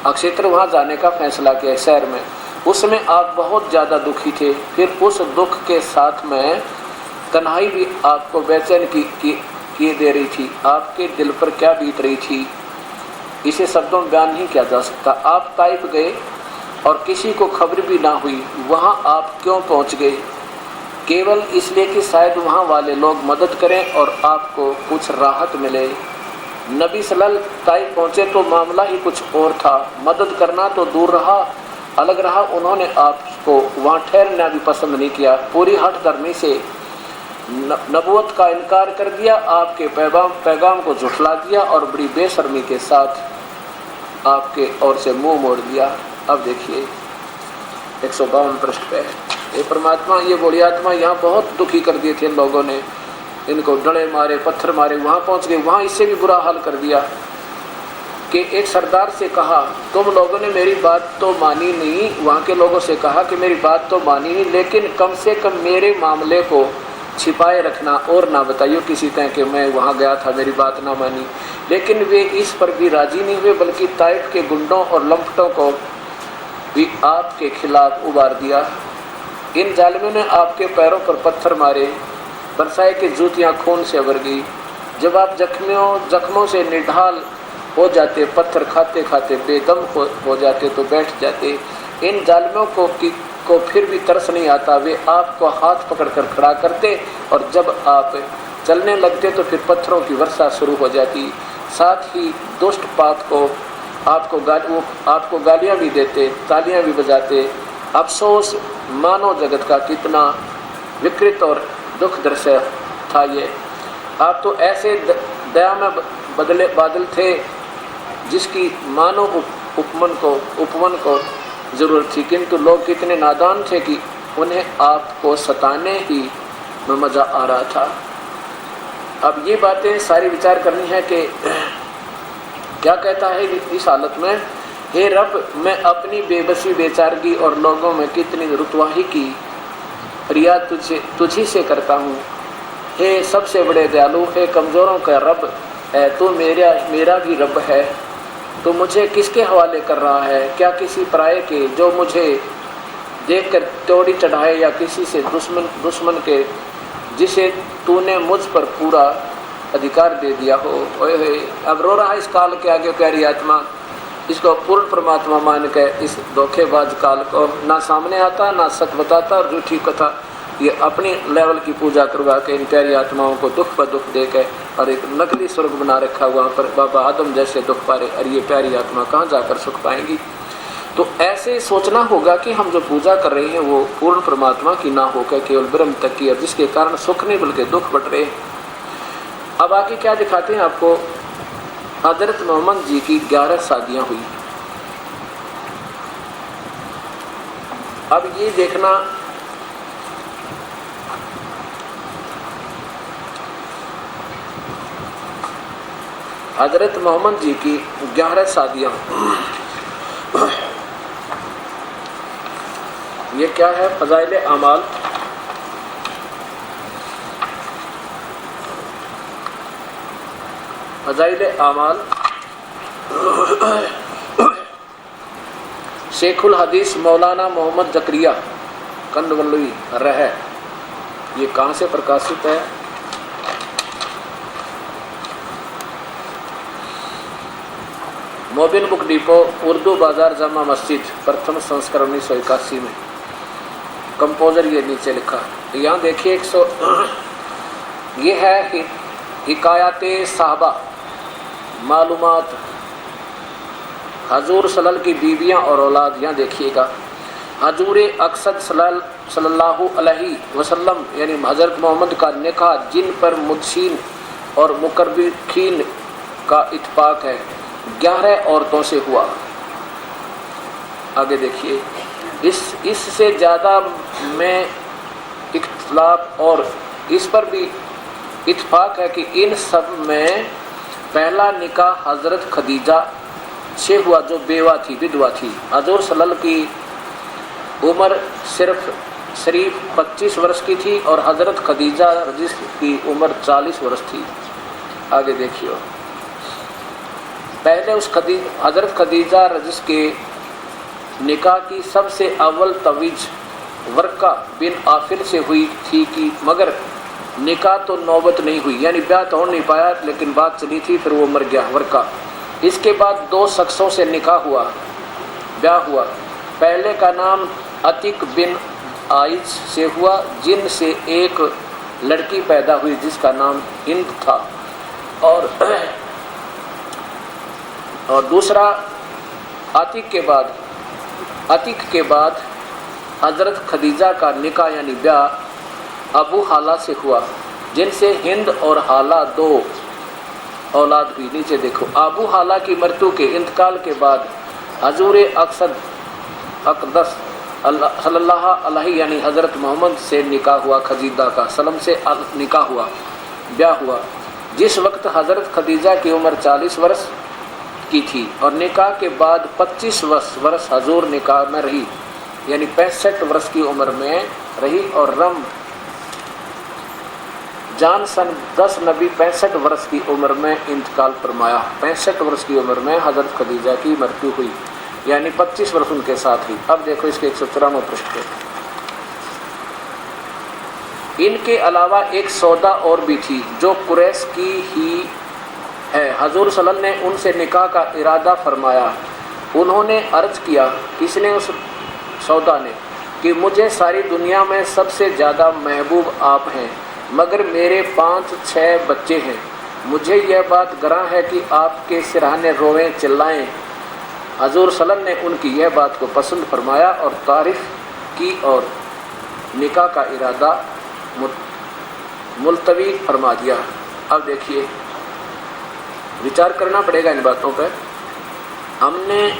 क्षेत्र, वहाँ जाने का फैसला किया शहर में। उसमें आप बहुत ज़्यादा दुखी थे। फिर उस दुख के साथ में तन्हाई भी आपको बेचैन किए दे रही थी। आपके दिल पर क्या बीत रही थी, इसे शब्दों में बयान नहीं किया जा सकता। आप ताइफ गए और किसी को खबर भी ना हुई। वहाँ आप क्यों पहुँच गए? केवल इसलिए कि शायद वहाँ वाले लोग मदद करें और आपको कुछ राहत मिले। नबी सल्लल्लाहु ताइफ पहुँचे तो मामला ही कुछ और था। मदद करना तो दूर रहा, अलग रहा, उन्होंने आपको वहाँ ठहरना भी पसंद नहीं किया। पूरी हठ धर्मी से नबूवत का इनकार कर दिया, आपके पैगाम को झुठला दिया और बड़ी बेशर्मी के साथ आपके ओर से मुंह मोड़ दिया। अब देखिए 152 पृष्ठ पे, ये परमात्मा, ये बड़ी आत्मा यहाँ बहुत दुखी कर दिए थे लोगों ने, इनको डंडे मारे, पत्थर मारे, वहाँ पहुँच गए। वहाँ इससे भी बुरा हाल कर दिया कि एक सरदार से कहा तुम लोगों ने मेरी बात तो मानी नहीं, वहाँ के लोगों से कहा कि मेरी बात तो मानी नहीं, लेकिन कम से कम मेरे मामले को छिपाए रखना और ना बताइए किसी तरह कि मैं वहाँ गया था, मेरी बात ना मानी। लेकिन वे इस पर भी राजी नहीं हुए, बल्कि ताइफ के गुंडों और लंपटों को भी आपके खिलाफ उबार दिया। इन जालिमों ने आपके पैरों पर पत्थर मारे, बरसाए की जूतियाँ खून से भर गई। जब आप जख्मों से निढाल हो जाते, पत्थर खाते खाते बेदम हो जाते तो बैठ जाते। इन जालिमों को फिर भी तरस नहीं आता, वे आपको हाथ पकड़कर खड़ा करते और जब आप चलने लगते तो फिर पत्थरों की वर्षा शुरू हो जाती। साथ ही दुष्ट पात को आपको गालियाँ भी देते, तालियाँ भी बजाते। अफसोस मानव जगत का कितना विकृत और दुख दृश्य था ये। आप तो ऐसे दया में बादल थे जिसकी मानव उपमन को ज़रूरत थी, किंतु लोग कितने नादान थे कि उन्हें आपको सताने ही में मज़ा आ रहा था। अब ये बातें सारी विचार करनी है कि क्या कहता है इस हालत में, हे रब मैं अपनी बेबसी बेचारगी और लोगों में कितनी रुतवाही की फरियाद तुझी से करता हूँ। हे सबसे बड़े दयालु, हे कमज़ोरों का रब है, तू मेरा भी रब है। तो मुझे किसके हवाले कर रहा है? क्या किसी पराये के जो मुझे देखकर तोड़ी चढ़ाए, या किसी से दुश्मन के जिसे तूने मुझ पर पूरा अधिकार दे दिया हो। ओए होए, अब रो रहा है इस काल के आगे प्यारी आत्मा, इसको पूर्ण परमात्मा मान के इस धोखेबाज काल को ना सामने आता, ना सच बताता और झूठी कथा ये अपनी लेवल की पूजा करवा के इन प्यारी आत्माओं को दुख पर दुख दे के और एक नकली स्वर्ग बना रखा हुआ पर बाबा आदम जैसे दुख पा रहे, और ये प्यारी आत्मा कहाँ जाकर सुख पाएंगी। तो ऐसे सोचना होगा कि हम जो पूजा कर रहे हैं वो पूर्ण परमात्मा की ना होकर केवल ब्रह्म तक की, और जिसके कारण सुख नहीं बल्कि दुख बढ़ रहे। अब आगे क्या दिखाते हैं आपको, हजरत मोहम्मद जी की 11 शादियाँ हुई। अब ये देखना हजरत मोहम्मद जी की 11 शादियाँ, ये क्या है, फज़ाइल आमाल। फज़ाइल आमाल शेखुल हदीस मौलाना मोहम्मद जकरिया कंदवल्लवी रह, ये कहाँ से प्रकाशित है? मोबिन बुक डिपो, उर्दू बाजार, जामा मस्जिद, प्रथम संस्करण 1981 में। कंपोजर ये नीचे लिखा, यहाँ देखिए 100 ये है हिकायाते साहबा, मालूमात हजूर सल्लल्लाहु की बीवियाँ और औलाद। यहाँ देखिएगा हजूर अक़सद सल्लल्लाहु अलैहि वसल्लम यानी हज़रत मोहम्मद का निकाह जिन पर मुदशीन और मुकर्रिखीन का इत्फाक है 11 औरतों से हुआ। आगे देखिए, इससे ज़्यादा में इख्तिलाफ और इस पर भी इत्फाक है कि इन सब में पहला निकाह हज़रत खदीजा से हुआ जो बेवा थी, विधवा थी। हजूर सल्लल्लाहु की उम्र शरीफ 25 वर्ष की थी और हज़रत खदीजा जिसकी उम्र 40 वर्ष थी। आगे देखिए, पहले उस हज़रत खदीजा जिसके निकाह की सबसे अव्वल तवीज वर्का बिन आफिर से हुई थी कि मगर निकाह तो नौबत नहीं हुई, यानी ब्याह तो हो नहीं पाया, लेकिन बात चली थी, फिर वो मर गया वर्का। इसके बाद 2 शख्सों से निकाह हुआ, ब्याह हुआ। पहले का नाम अतिक बिन आइज से हुआ जिन से एक लड़की पैदा हुई जिसका नाम हिंद था, और दूसरा अतिक के बाद हज़रत खदीजा का निकाह यानी ब्याह अबू हाला से हुआ जिनसे हिंद और हाला 2 औलाद हुई। नीचे देखो, अबू हाला की मृत्यु के इंतकाल के बाद हजूर अक़सद अक़दस सल्लल्लाहु अलैहि यानी हज़रत मोहम्मद से निकाह हुआ, खदीजा का सलम से निकाह हुआ, ब्याह हुआ। जिस वक्त हज़रत खदीजा की उम्र 40 वर्ष की थी और निकाह के बाद 25 वर्ष हजूर निकाह में रही, यानी 65 वर्ष की उम्र में रही। और रम जान सन 10 नबी 65 वर्ष की उम्र में इंतकाल फरमाया। 65 वर्ष की उम्र में हज़रत खदीजा की मृत्यु हुई, यानी 25 वर्ष उनके साथ हुई। अब देखो इसके 114वें पृष्ठ पे, इनके अलावा एक सौदा और भी थी जो कुरैश की ही है। हजूर सल्लल्लाहु अलैहि वसल्लम ने उनसे निकाह का इरादा फरमाया। उन्होंने अर्ज किया, किसने? उस सौदा ने, कि मुझे सारी दुनिया में सबसे ज़्यादा महबूब आप हैं, मगर मेरे 5-6 बच्चे हैं। मुझे यह बात गरां है कि आपके सिरहाने रोएं चिल्लाएं। हजूर सल्लल्लाहु अलैहि वसल्लम ने उनकी यह बात को पसंद फरमाया और तारीफ की और निकाह का इरादा मुलतवी फरमा दिया। अब देखिए, विचार करना पड़ेगा इन बातों पर। हमने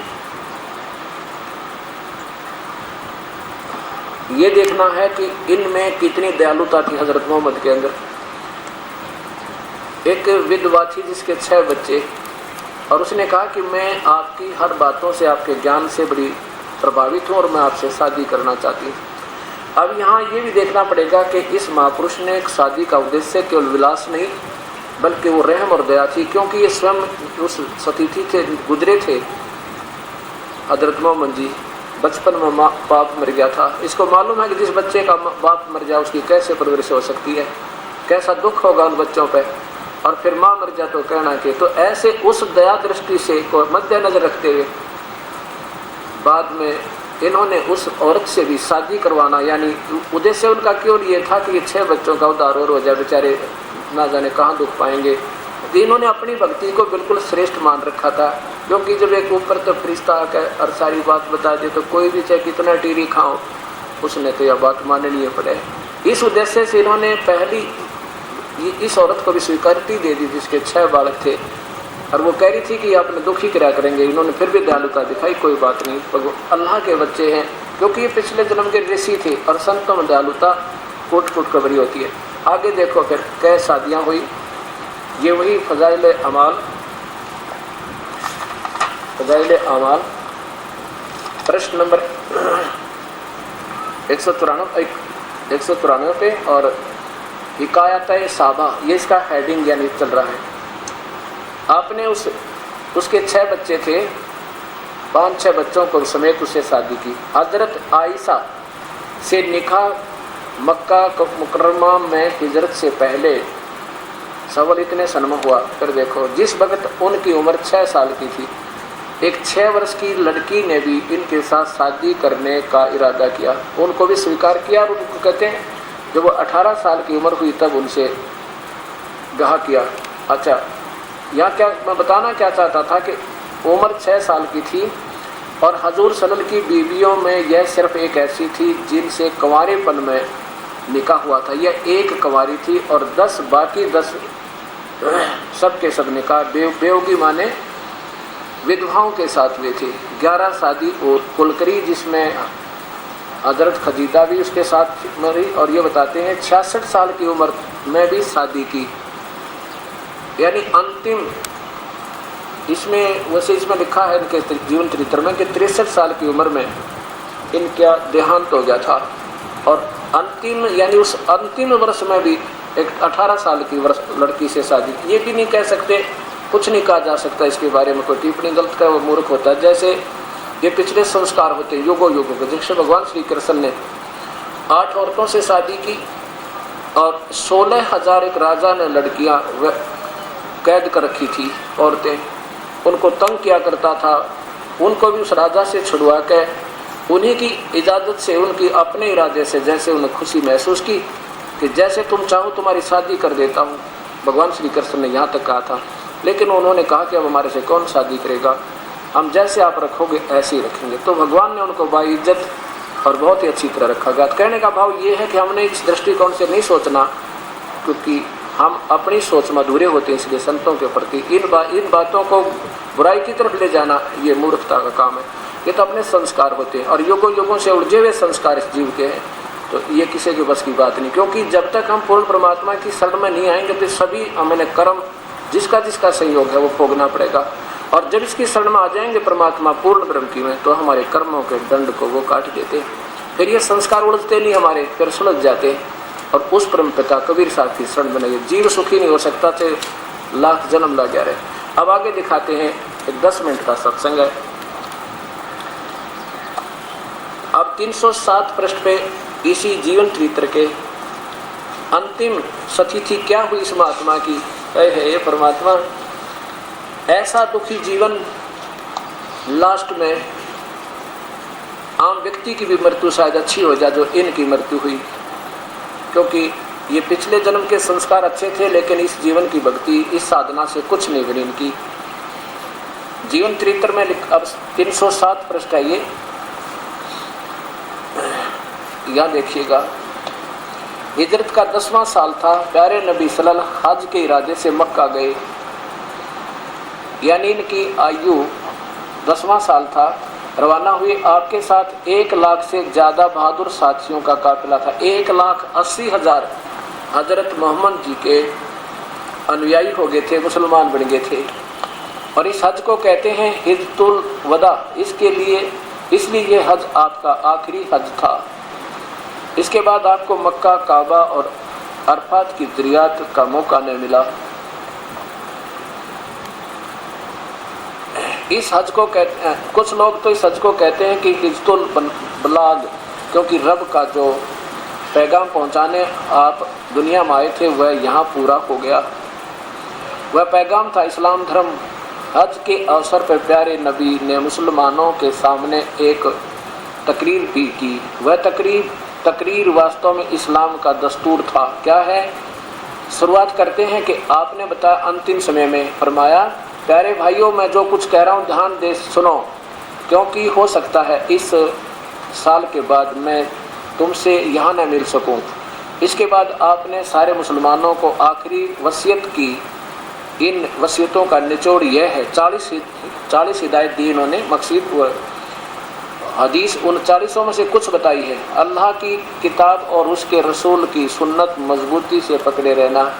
ये देखना है कि इनमें कितनी दयालुता थी हजरत मोहम्मद के अंदर। एक विधवा थी जिसके 6 बच्चे, और उसने कहा कि मैं आपकी हर बातों से, आपके ज्ञान से बड़ी प्रभावित हूँ और मैं आपसे शादी करना चाहती हूँ। अब यहाँ ये भी देखना पड़ेगा कि इस महापुरुष ने एक शादी का उद्देश्य केवल विलास नहीं, बल्कि वो रहम और दया थी, क्योंकि ये स्वयं उस सतीथी थे, गुजरे थे। हजरत मोहम्मद जी बचपन में बाप मर गया था। इसको मालूम है कि जिस बच्चे का बाप मर जाए उसकी कैसे परवरिश हो सकती है, कैसा दुख होगा उन बच्चों पर, और फिर माँ मर जाए तो कहना कि। तो ऐसे उस दया दृष्टि से को मद्देनजर रखते हुए बाद में इन्होंने उस औरत से भी शादी करवाना, यानी उद्देश्य उनका केवल ये था कि ये 6 बच्चों का उद्धार हो जाए, बेचारे ना जाने कहाँ दुख पाएंगे। तो इन्होंने अपनी भक्ति को बिल्कुल श्रेष्ठ मान रखा था, क्योंकि जब एक ऊपर तो फरिश्ता आकर और सारी बात बता दे तो कोई भी चाहे कितना टीरी खाओ उसने तो यह बात माननी पड़े। इस उद्देश्य से इन्होंने पहली इस औरत को भी स्वीकृति दे दी जिसके 6 बालक थे, और वो कह रही थी कि आपने दुखी किया करेंगे। इन्होंने फिर भी दयालुता दिखाई, कोई बात नहीं, अल्लाह के बच्चे हैं, क्योंकि ये पिछले जन्म के ऋषि थे और संतों में दयालुता फुट फुट कर भरी होती है। आगे देखो फिर कै शादियाँ हुई। ये वही फजाइल अमाल प्रश्न नंबर 193 पे, और हिकायत साबा, ये इसका हेडिंग यानी चल रहा है। आपने उसके 6 बच्चे थे, 5-6 बच्चों को समेत उसे शादी की। हजरत आयशा से निकाह मक्का मुकर्रमा में हिजरत से पहले सवाल इतने सन में हुआ। फिर देखो, जिस वक्त उनकी उम्र 6 साल की थी, एक 6 वर्ष की लड़की ने भी इनके साथ शादी करने का इरादा किया, उनको भी स्वीकार किया, और उनको कहते हैं जब वो 18 साल की उम्र हुई तब उनसे ब्याह किया। अच्छा, यहाँ क्या मैं बताना क्या चाहता था कि उम्र 6 साल की थी, और हजूर सल्लल्लाहु अलैहि वसल्लम की बीवियों में यह सिर्फ एक ऐसी थी जिनसे कंवारेपन में निकाह हुआ था। यह एक कंवारी थी, और 10 बाकी 10 सब के सब निकाह बेवगी माने विधवाओं के साथ हुए थे। 11 शादी और कुलकरी, जिसमें हजरत खदीजा भी उसके साथ मरी, और ये बताते हैं 66 साल की उम्र में भी शादी की, यानी अंतिम। इसमें वैसे इसमें लिखा है इनके जीवन चरित्र में कि 63 साल की उम्र में इनका देहांत हो गया था, और अंतिम यानी उस अंतिम वर्ष में भी एक 18 साल की लड़की से शादी। ये भी नहीं कह सकते, कुछ नहीं कहा जा सकता इसके बारे में, कोई टिप्पणी गलत का वो मूर्ख होता है। जैसे ये पिछले संस्कार होते हैं युगों युगों के। जैसे भगवान श्री कृष्ण ने 8 औरतों से शादी की, और 16,000 एक राजा ने लड़कियां कैद कर रखी थी, औरतें, उनको तंग किया करता था। उनको भी उस राजा से छुड़वा के उन्हीं की इजाज़त से, उनकी अपने इरादे से, जैसे उन्हें खुशी महसूस की कि जैसे तुम चाहो तुम्हारी शादी कर देता हूँ। भगवान श्री कृष्ण ने यहाँ तक कहा था, लेकिन उन्होंने कहा कि अब हमारे से कौन शादी करेगा, हम जैसे आप रखोगे ऐसे ही रखेंगे। तो भगवान ने उनको बाइज्जत और बहुत ही अच्छी तरह रखा गया। कहने का भाव ये है कि हमने इस दृष्टिकोण से नहीं सोचना, क्योंकि हम अपनी सोच में अधूरे होते हैं, इसलिए संतों के प्रति इन बातों को बुराई की तरफ ले जाना ये मूर्खता का काम है। ये तो अपने संस्कार होते हैं, और युगों युगों से उलझे हुए संस्कार इस जीव के हैं, तो ये किसी के बस की बात नहीं। क्योंकि जब तक हम पूर्ण परमात्मा की शरण में नहीं आएंगे तो सभी हमें कर्म जिसका जिसका संयोग है वो भोगना पड़ेगा, और जब इसकी शरण में आ जाएंगे परमात्मा पूर्ण ब्रह्म की में, तो हमारे कर्मों के दंड को वो काट देते हैं। फिर ये संस्कार उलझते नहीं हमारे, फिर सुलझ जाते हैं, और उस परम पिता कबीर साहब की शरण बनाइए। जीव सुखी नहीं हो सकता थे लाख जन्म ला गया रहे। अब आगे दिखाते हैं, एक 10 मिनट का सत्संग है। अब 307 पृष्ठ पे इसी जीवन चरित्र के अंतिम सतिथि क्या हुई इस महात्मा की। हे परमात्मा, ऐसा दुखी जीवन लास्ट में आम व्यक्ति की भी मृत्यु शायद अच्छी हो जाए जो इनकी मृत्यु हुई, क्योंकि ये पिछले जन्म के संस्कार अच्छे थे, लेकिन इस जीवन की भक्ति, इस साधना से कुछ नहीं बनी इनकी। जीवन चरित्र में अब 307 पृष्ठ है ये, यहाँ देखिएगा। हिजरत का 10वां साल था। प्यारे नबी सल्लल्लाहु हज के इरादे से मक्का गए, यानी इनकी आयु 10वां साल था। रवाना हुए, आपके साथ 1 लाख से ज़्यादा बहादुर साथियों का काफिला था। 1,80,000 हजरत मोहम्मद जी के अनुयायी हो गए थे, मुसलमान बन गए थे। और इस हज को कहते हैं हिज्जतुल वदा, इसलिए ये हज आपका आखिरी हज था। इसके बाद आपको मक्का, काबा और अरफात की ज़ियारत का मौका नहीं मिला। इस हज को कहते हैं, कुछ लोग तो इस हज को कहते हैं कि हिज्जतुल बलाग, क्योंकि रब का जो पैगाम पहुंचाने आप दुनिया में आए थे वह यहाँ पूरा हो गया। वह पैगाम था इस्लाम धर्म। हज के अवसर पर प्यारे नबी ने मुसलमानों के सामने एक तकरीर भी की। वह तकरीर वास्तव में इस्लाम का दस्तूर था। क्या है? शुरुआत करते हैं कि आपने बताया अंतिम समय में फरमाया, प्यारे भाइयों, मैं जो कुछ कह रहा हूँ ध्यान दे सुनो, क्योंकि हो सकता है इस साल के बाद मैं तुमसे यहाँ न मिल सकूँ। इसके बाद आपने सारे मुसलमानों को आखिरी वसीयत की। इन वसीयतों का निचोड़ यह है, 40 हिदायत दी इन्होंने। मकसद व हदीस 39 में से कुछ बताई है। अल्लाह की किताब और उसके रसूल की सुन्नत मजबूती से पकड़े रहना,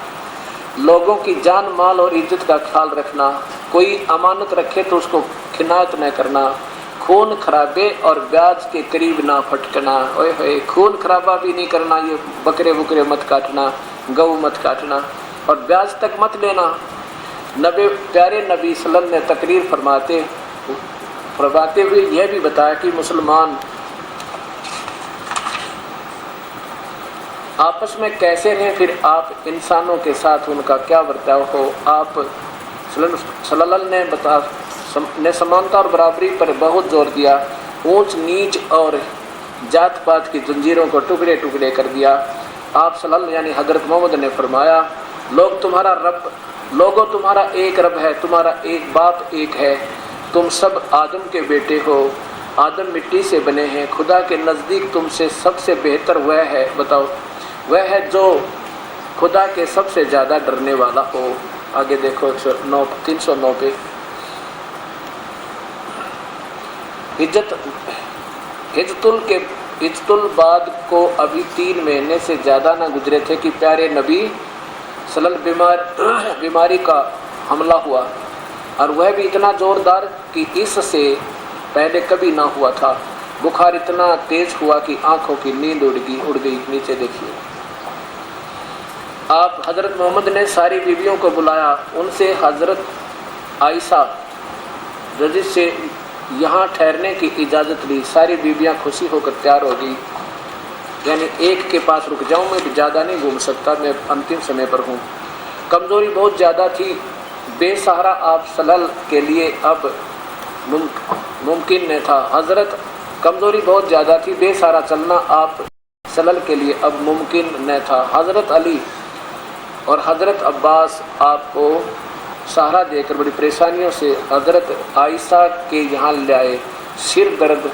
लोगों की जान माल और इज्जत का ख्याल रखना, कोई अमानत रखे तो उसको खिनायत न करना, खून खराबे और ब्याज के करीब ना फटकना। ओए होए, खून खराबा भी नहीं करना, ये बकरे बुकरे मत काटना, गऊ मत काटना और ब्याज तक मत लेना। प्यारे नबी सल्लल्लाहु ने तकरीर फरमाते हुए यह भी बताया कि मुसलमान आपस में कैसे रहें, फिर आप इंसानों के साथ उनका क्या बर्ताव हो। आप सल्लल्लाहु ने समानता और बराबरी पर बहुत जोर दिया। ऊंच नीच और जात पात की जंजीरों को टुकड़े टुकड़े कर दिया। आप सल्लल्लाहु यानी हजरत मोहम्मद ने फरमाया, लोगों तुम्हारा एक रब है, तुम्हारा एक बाप एक है, तुम सब आदम के बेटे हो, आदम मिट्टी से बने हैं। खुदा के नज़दीक तुमसे सबसे बेहतर वह है, बताओ, वह है जो खुदा के सबसे ज़्यादा डरने वाला हो। आगे देखो 309 पे। हिज्जतुल बाद को अभी 3 महीने से ज़्यादा न गुजरे थे कि प्यारे नबी सल्लल्लाहु बीमारी का हमला हुआ, और वह भी इतना ज़ोरदार कि इससे पहले कभी ना हुआ था। बुखार इतना तेज हुआ कि आंखों की नींद उड़ गई। नीचे देखिए, आप हजरत मोहम्मद ने सारी बीवियों को बुलाया, उनसे हजरत आयशा रज़ी से यहाँ ठहरने की इजाज़त ली। सारी बीवियाँ खुशी होकर तैयार हो गई, यानी एक के पास रुक जाऊँ, मैं भी ज़्यादा नहीं घूम सकता, मैं अंतिम समय पर हूँ। कमज़ोरी बहुत ज़्यादा थी, बेसहारा आप सल्लल्लाहु के लिए अब मुमकिन नहीं था। हजरत कमज़ोरी बहुत ज़्यादा थी, बेसहारा चलना आप सल्लल्लाहु के लिए अब मुमकिन नहीं था। हजरत अली और हजरत अब्बास आपको सहारा देकर बड़ी परेशानियों से हजरत आयशा के यहाँ ले आए। सिर दर्द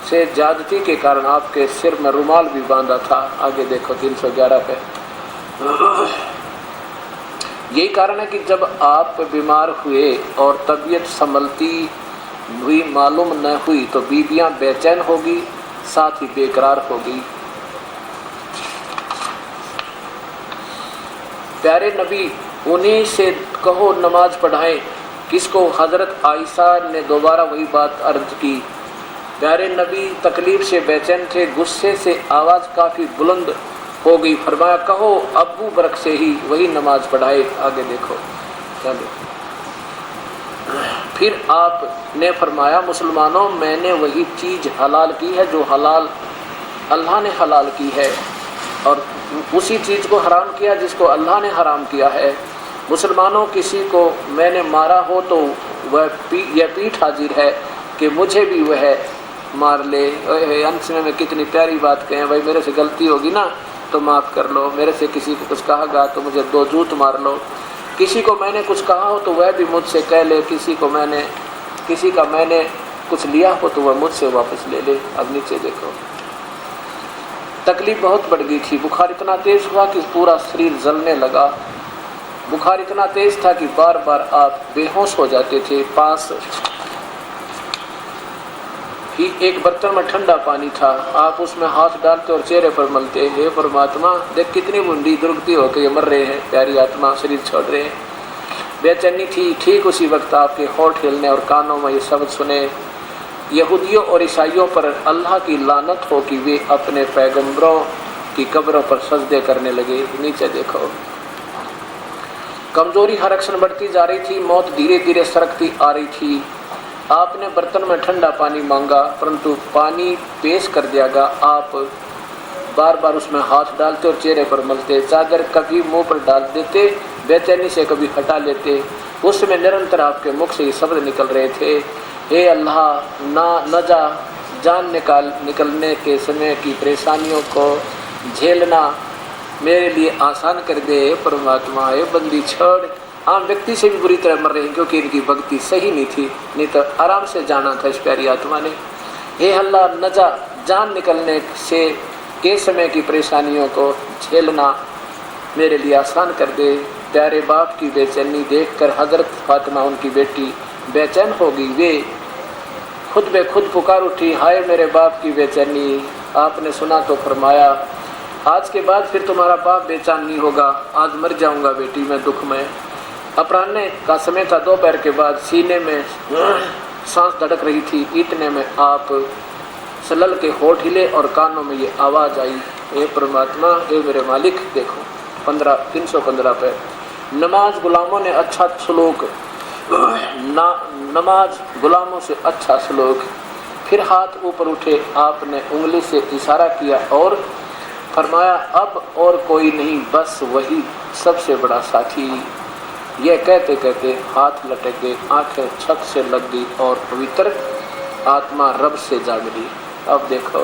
से ज़्यादती के कारण आपके सिर में रुमाल भी बांधा था। आगे देखो 311 पे। यही कारण है कि जब आप बीमार हुए और तबीयत संभलती हुई मालूम न हुई तो बीबियाँ बेचैन होगी, साथ ही बेकरार होगी। प्यारे नबी, उन्हीं से कहो नमाज पढ़ाएं। किसको? हज़रत आयशा ने दोबारा वही बात अर्ज की। प्यारे नबी तकलीफ से बेचैन थे, गुस्से से आवाज़ काफ़ी बुलंद हो गई। फरमाया, कहो अबू बरक से ही वही नमाज पढ़ाए। आगे देखो क्या देखो। फिर आपने फरमाया, मुसलमानों, मैंने वही चीज़ हलाल की है जो हलाल अल्लाह ने हलाल की है, और उसी चीज़ को हराम किया जिसको अल्लाह ने हराम किया है। मुसलमानों किसी को मैंने मारा हो तो यह पीठ हाजिर है कि मुझे भी वह मार ले। अंत में मैं कितनी प्यारी बात कहें, भाई मेरे से गलती होगी ना तो माफ़ कर लो, मेरे से किसी को कुछ कहा गया तो मुझे 2 जूत मार लो, किसी को मैंने कुछ कहा हो तो वह भी मुझसे कह ले, किसी का मैंने कुछ लिया हो तो वह मुझसे वापस ले ले। अब नीचे देखो, तकलीफ बहुत बढ़ गई थी, बुखार इतना तेज़ हुआ कि पूरा शरीर जलने लगा। बुखार इतना तेज़ था कि बार बार आप बेहोश हो जाते थे। पास ही एक बर्तन में ठंडा पानी था, आप उसमें हाथ डालते और चेहरे पर मलते, हे परमात्मा देख कितनी बूंदी दुर्गति होकर ये मर रहे हैं, प्यारी आत्मा शरीर छोड़ रहे हैं। बेचैनी थी। ठीक उसी वक्त आपके होंठ हिलने और कानों में ये शब्द सुने, यहूदियों और ईसाइयों पर अल्लाह की लानत हो कि वे अपने पैगंबरों की कब्रों पर सजदे करने लगे। नीचे देखो, कमजोरी हर क्षण बढ़ती जा रही थी, मौत धीरे धीरे सरकती आ रही थी। आपने बर्तन में ठंडा पानी मांगा परंतु पानी पेश कर दिया गया। आप बार बार उसमें हाथ डालते और चेहरे पर मलते, चादर कभी मुंह पर डाल देते, बेचैनी से कभी हटा लेते। उस समय निरंतर आपके मुख से ये शब्द निकल रहे थे, हे अल्लाह न जा, जान निकलने के समय की परेशानियों को झेलना मेरे लिए आसान कर दे। परमात्मा ये बंदी छोड़, आम व्यक्ति से भी बुरी तरह मर रहे हैं क्योंकि इनकी भक्ति सही नहीं थी, नहीं तो आराम से जाना था इस प्यारी आत्मा ने। हे अल्लाह न जा, जान निकलने से के समय की परेशानियों को झेलना मेरे लिए आसान कर दे। प्यारे बाप की बेचैनी देखकर हजरत फातिमा उनकी बेटी बेचैन हो गई। वे खुद बे खुद पुकार उठी, हाय मेरे बाप की बेचैनी। आपने सुना तो फरमाया, आज के बाद फिर तुम्हारा बाप बेचैन नहीं होगा, आज मर जाऊंगा बेटी मैं दुख में। अपराह्न का समय था, दोपहर के बाद सीने में सांस धड़क रही थी। इतने में आप सलल के होठ हिले और कानों में ये आवाज़ आई, हे परमात्मा हे मेरे मालिक। देखो 315 पे, नमाज गुलामों ने अच्छा सलूक, नमाज गुलामों से अच्छा सलूक। फिर हाथ ऊपर उठे, आपने उंगली से इशारा किया और फरमाया, अब और कोई नहीं बस वही सबसे बड़ा साथी। यह कहते कहते हाथ लटक गए, आंखें छक से लग गई और पवित्र आत्मा रब से जाग गई। अब देखो,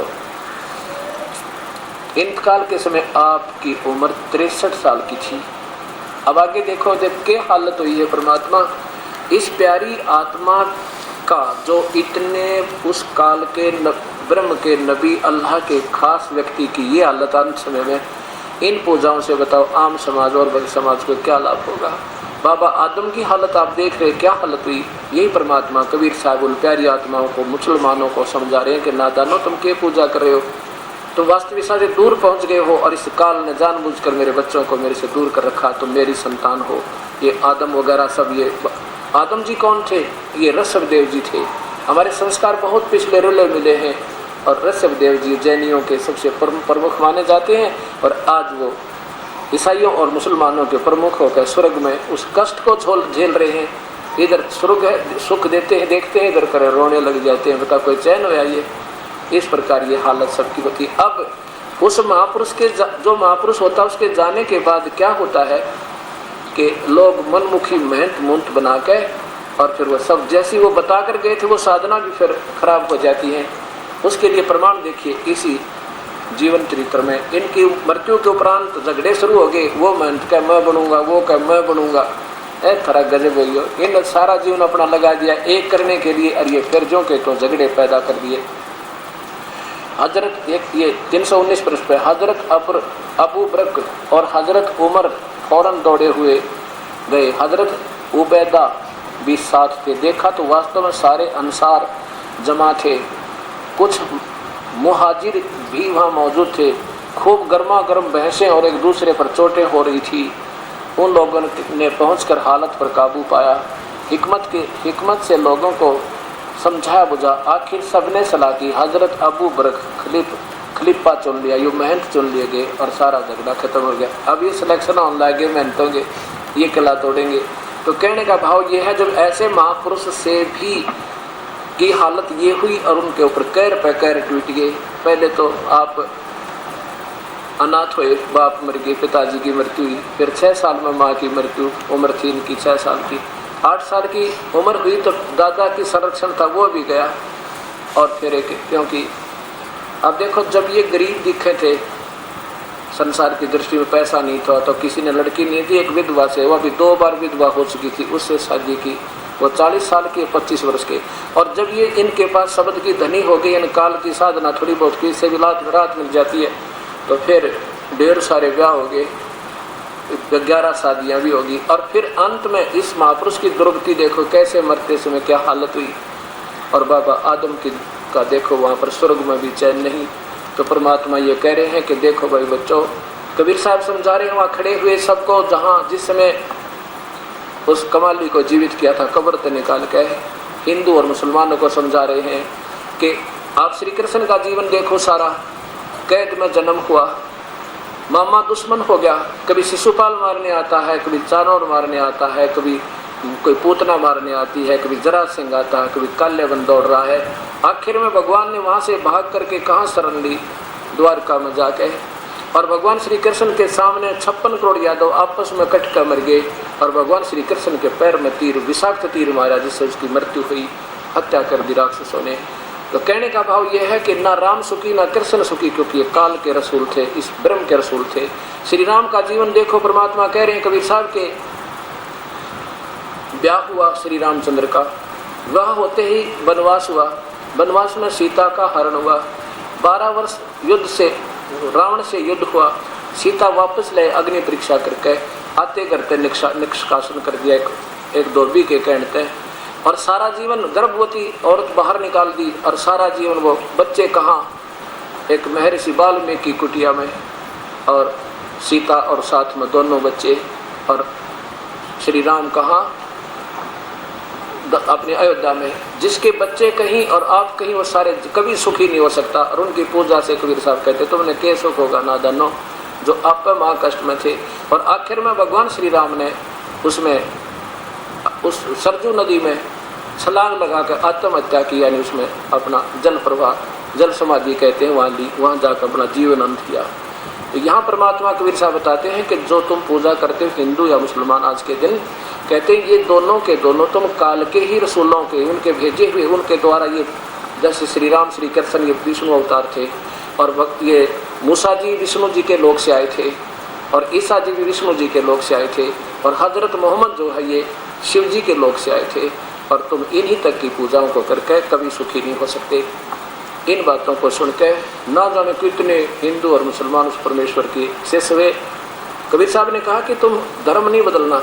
इंतकाल के समय आपकी उम्र 63 साल की थी। अब आगे देखो क्या हालत हुई है परमात्मा। इस प्यारी आत्मा का जो इतने उस काल के ब्रह्म के नबी अल्लाह के खास व्यक्ति की ये हालत अंत समय में, इन पूजाओं से बताओ आम समाज और बड़े समाज को क्या लाभ होगा। बाबा आदम की हालत आप देख रहे, क्या हालत हुई। यही परमात्मा कबीर साहब उन प्यारी आत्माओं को, मुसलमानों को समझा रहे हैं कि नादानो तुम क्या पूजा कर रहे हो, तुम वास्तविकता से दूर पहुंच गए हो और इस काल ने जानबूझकर मेरे बच्चों को मेरे से दूर कर रखा, तुम मेरी संतान हो। ये आदम वगैरह सब, ये आदम जी कौन थे, ये ऋषभदेव जी थे। हमारे संस्कार बहुत पिछले रुले मिले हैं और ऋषभदेव जी जैनियों के सबसे प्रमुख माने जाते हैं और आज वो ईसाइयों और मुसलमानों के प्रमुख होकर स्वर्ग में उस कष्ट को झेल रहे हैं। इधर स्वर्ग है, सुख देते हैं देखते हैं, इधर करे रोने लग जाते हैं, बता कोई चैन हो ये। इस प्रकार ये हालत सबकी होती है। अब उस महापुरुष के जो महापुरुष होता है उसके जाने के बाद क्या होता है कि लोग मनमुखी मेहनत बना के और फिर वो सब जैसी वो बता कर गए थे वो साधना भी फिर खराब हो जाती है। उसके लिए प्रमाण देखिए इसी जीवन चरित्र में। इनकी मृत्यु के उपरांत झगड़े शुरू हो गए, वो मेहनत का मैं बनूंगा, वो का मैं बनूंगा। थोड़ा गजब हुई हो, इन सारा जीवन अपना लगा दिया एक करने के लिए और ये फिर जो के तो झगड़े पैदा कर दिए। हजरत ये 319 पृष्ठ पे, हजरत अबू बकर और हजरत उमर फौरन दौड़े हुए गए। हजरत उबैदा भी साथ थे। देखा तो वास्तव में सारे अंसार जमा थे, कुछ मुहाजिर भी वहाँ मौजूद थे। खूब गर्मा गर्म बहसें और एक दूसरे पर चोटें हो रही थी। उन लोगों ने पहुंचकर हालत पर काबू पाया। हिकमत से लोगों को समझाया बुझा। आखिर सबने सलाह की। हजरत अबू बकर खलीफा चुन लिया, ये महंत चुन लिए गए और सारा झगड़ा खत्म हो गया। अब ये सिलेक्शन ऑन लाएंगे, मेहनत होंगे, ये किला तोड़ेंगे। तो कहने का भाव ये है, जब ऐसे महापुरुष से भी की हालत ये हुई और उनके ऊपर कैर पे कैर टूट गए। पहले तो आप अनाथ हुए, बाप मर गए, पिताजी की मृत्यु हुई, फिर 6 साल में माँ की मृत्यु, उम्र थी इनकी 6 साल की। 8 साल की उम्र हुई तो दादा की संरक्षण था वो भी गया। और फिर एक, क्योंकि अब देखो जब ये गरीब दिखे थे, संसार की दृष्टि में पैसा नहीं था, तो किसी ने लड़की नहीं दी, एक विधवा से, वह भी 2 बार विधवा हो चुकी थी, उससे शादी की, वो 40 साल के 25 वर्ष के। और जब ये इनके पास शब्द की धनी हो गई, इन काल की साधना थोड़ी बहुत की, इससे भी रात मिल जाती है, तो फिर ढेर सारे ब्याह हो गए, 11 शादियाँ भी होगी। और फिर अंत में इस महापुरुष की दुर्गति देखो, कैसे मरते समय क्या हालत हुई। और बाबा आदम की का देखो, वहाँ पर स्वर्ग में भी चैन नहीं। तो परमात्मा ये कह रहे हैं कि देखो भाई बच्चों, कबीर साहब समझा रहे हैं वहाँ खड़े हुए सबको, जहाँ जिस समय उस कमाली को जीवित किया था कब्र से निकाल के, हिंदू और मुसलमानों को समझा रहे हैं कि आप श्री कृष्ण का जीवन देखो, सारा कैद में जन्म हुआ, मामा दुश्मन हो गया, कभी शिशुपाल मारने आता है, कभी चानौर मारने आता है, कभी कोई पूतना मारने आती है, कभी जरासिंह आता है, कभी काल्यवन दौड़ रहा है। आखिर में भगवान ने वहाँ से भाग करके कहाँ शरण ली? द्वारका में जाके। और भगवान श्री कृष्ण के सामने 56 करोड़ यादव आपस में कट कर मर गए, और भगवान श्री कृष्ण के पैर में तीर, विषाक्त तीर मारा, जिससे उसकी मृत्यु हुई, हत्या कर दी राक्षसों ने। तो कहने का भाव यह है कि ना राम सुखी ना कृष्ण सुखी, क्योंकि ये काल के रसूल थे, इस ब्रह्म के रसूल थे। श्री राम का जीवन देखो, परमात्मा कह रहे हैं कबीर साहब के ब्याह हुआ श्री रामचंद्र का, विवाह होते ही वनवास हुआ, वनवास में सीता का हरण हुआ, 12 वर्ष युद्ध से रावण से युद्ध हुआ, सीता वापस ले अग्नि परीक्षा करके आते करते निष्कासन कर दिया एक धोबी के कहते। और सारा जीवन गर्भवती औरत बाहर निकाल दी, और सारा जीवन वो बच्चे कहाँ, एक महर्षि वाल्मीकि की कुटिया में, और सीता और साथ में दोनों बच्चे, और श्री राम कहाँ, अपने अयोध्या में। जिसके बच्चे कहीं और आप कहीं, वो सारे कभी सुखी नहीं हो सकता। और उनकी पूजा से कबीर साहब कहते तुमने क्या सुख होगा नादानो, जो आप पर महा कष्ट में थे। और आखिर में भगवान श्री राम ने उसमें उस सरजू नदी में छलांग लगा कर आत्महत्या की, यानी उसमें अपना जल प्रवाह, जल समाधि कहते हैं, वहाँ ली, वहाँ जाकर अपना जीवन अंत किया। तो यहाँ परमात्मा कबीर साहब बताते हैं कि जो तुम पूजा करते हो, हिंदू या मुसलमान, आज के दिन कहते हैं ये दोनों के दोनों तुम काल के ही रसूलों के, उनके भेजे हुए, उनके द्वारा, ये जैसे श्री राम श्री कृष्ण ये विष्णु अवतार थे, और वक्त ये मूसा जी विष्णु जी के लोक से आए थे, और ईसा जी भी विष्णु जी के लोक से आए थे, और हजरत मोहम्मद जो है ये शिव जी के लोक से आए थे। और तुम इन्हीं तक की पूजाओं को करके कभी सुखी नहीं हो सकते। इन बातों को सुन के ना जाने कितने हिंदू और मुसलमान उस परमेश्वर की शिष्य हुए। कबीर साहब ने कहा कि तुम धर्म नहीं बदलना,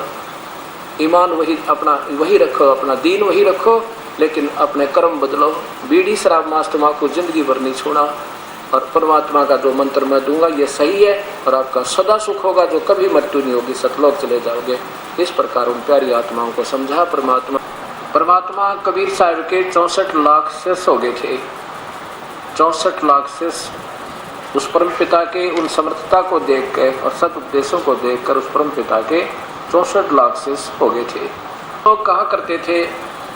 ईमान वही अपना वही रखो, अपना दीन वही रखो, लेकिन अपने कर्म बदलो। बीड़ी शराब मांस तम्बाकू जिंदगी भर नहीं छोड़ा, और परमात्मा का जो मंत्र मैं दूंगा ये सही है, और आपका सदा सुख होगा, जो कभी मृत्यु नहीं होगी, सतलोक चले जाओगे। इस प्रकार उन प्यारी आत्माओं को समझा परमात्मा कबीर साहब के 64 लाख शिष्य हो गए थे। 64 लाख शिष्य उस परम पिता के उन समर्थता को देख कर और सत उपदेशों को देख कर उस परम पिता के 64 लाख शिष्य हो गए थे। लोग कहा करते थे,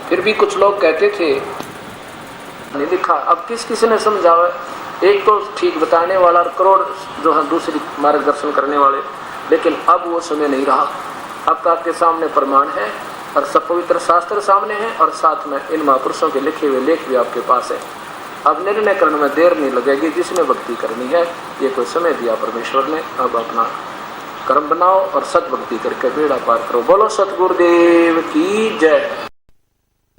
फिर भी कुछ लोग कहते थे, नहीं लिखा, अब किस ने समझावा, एक तो ठीक बताने वाला और करोड़ जो है दूसरी मार्गदर्शन करने वाले। लेकिन अब वो समय नहीं रहा, अब तो आपके सामने प्रमाण है, और सब पवित्र शास्त्र सामने है, और साथ में इन महापुरुषों के लिखे हुए लेख भी आपके पास है। अब निर्णय करने में देर नहीं लगेगी, जिसने भक्ति करनी है, ये कोई समय दिया परमेश्वर ने, अब अपना कर्म बनाओ और सत भक्ति करके बेड़ा पार करो। बोलो सतगुरुदेव की जय।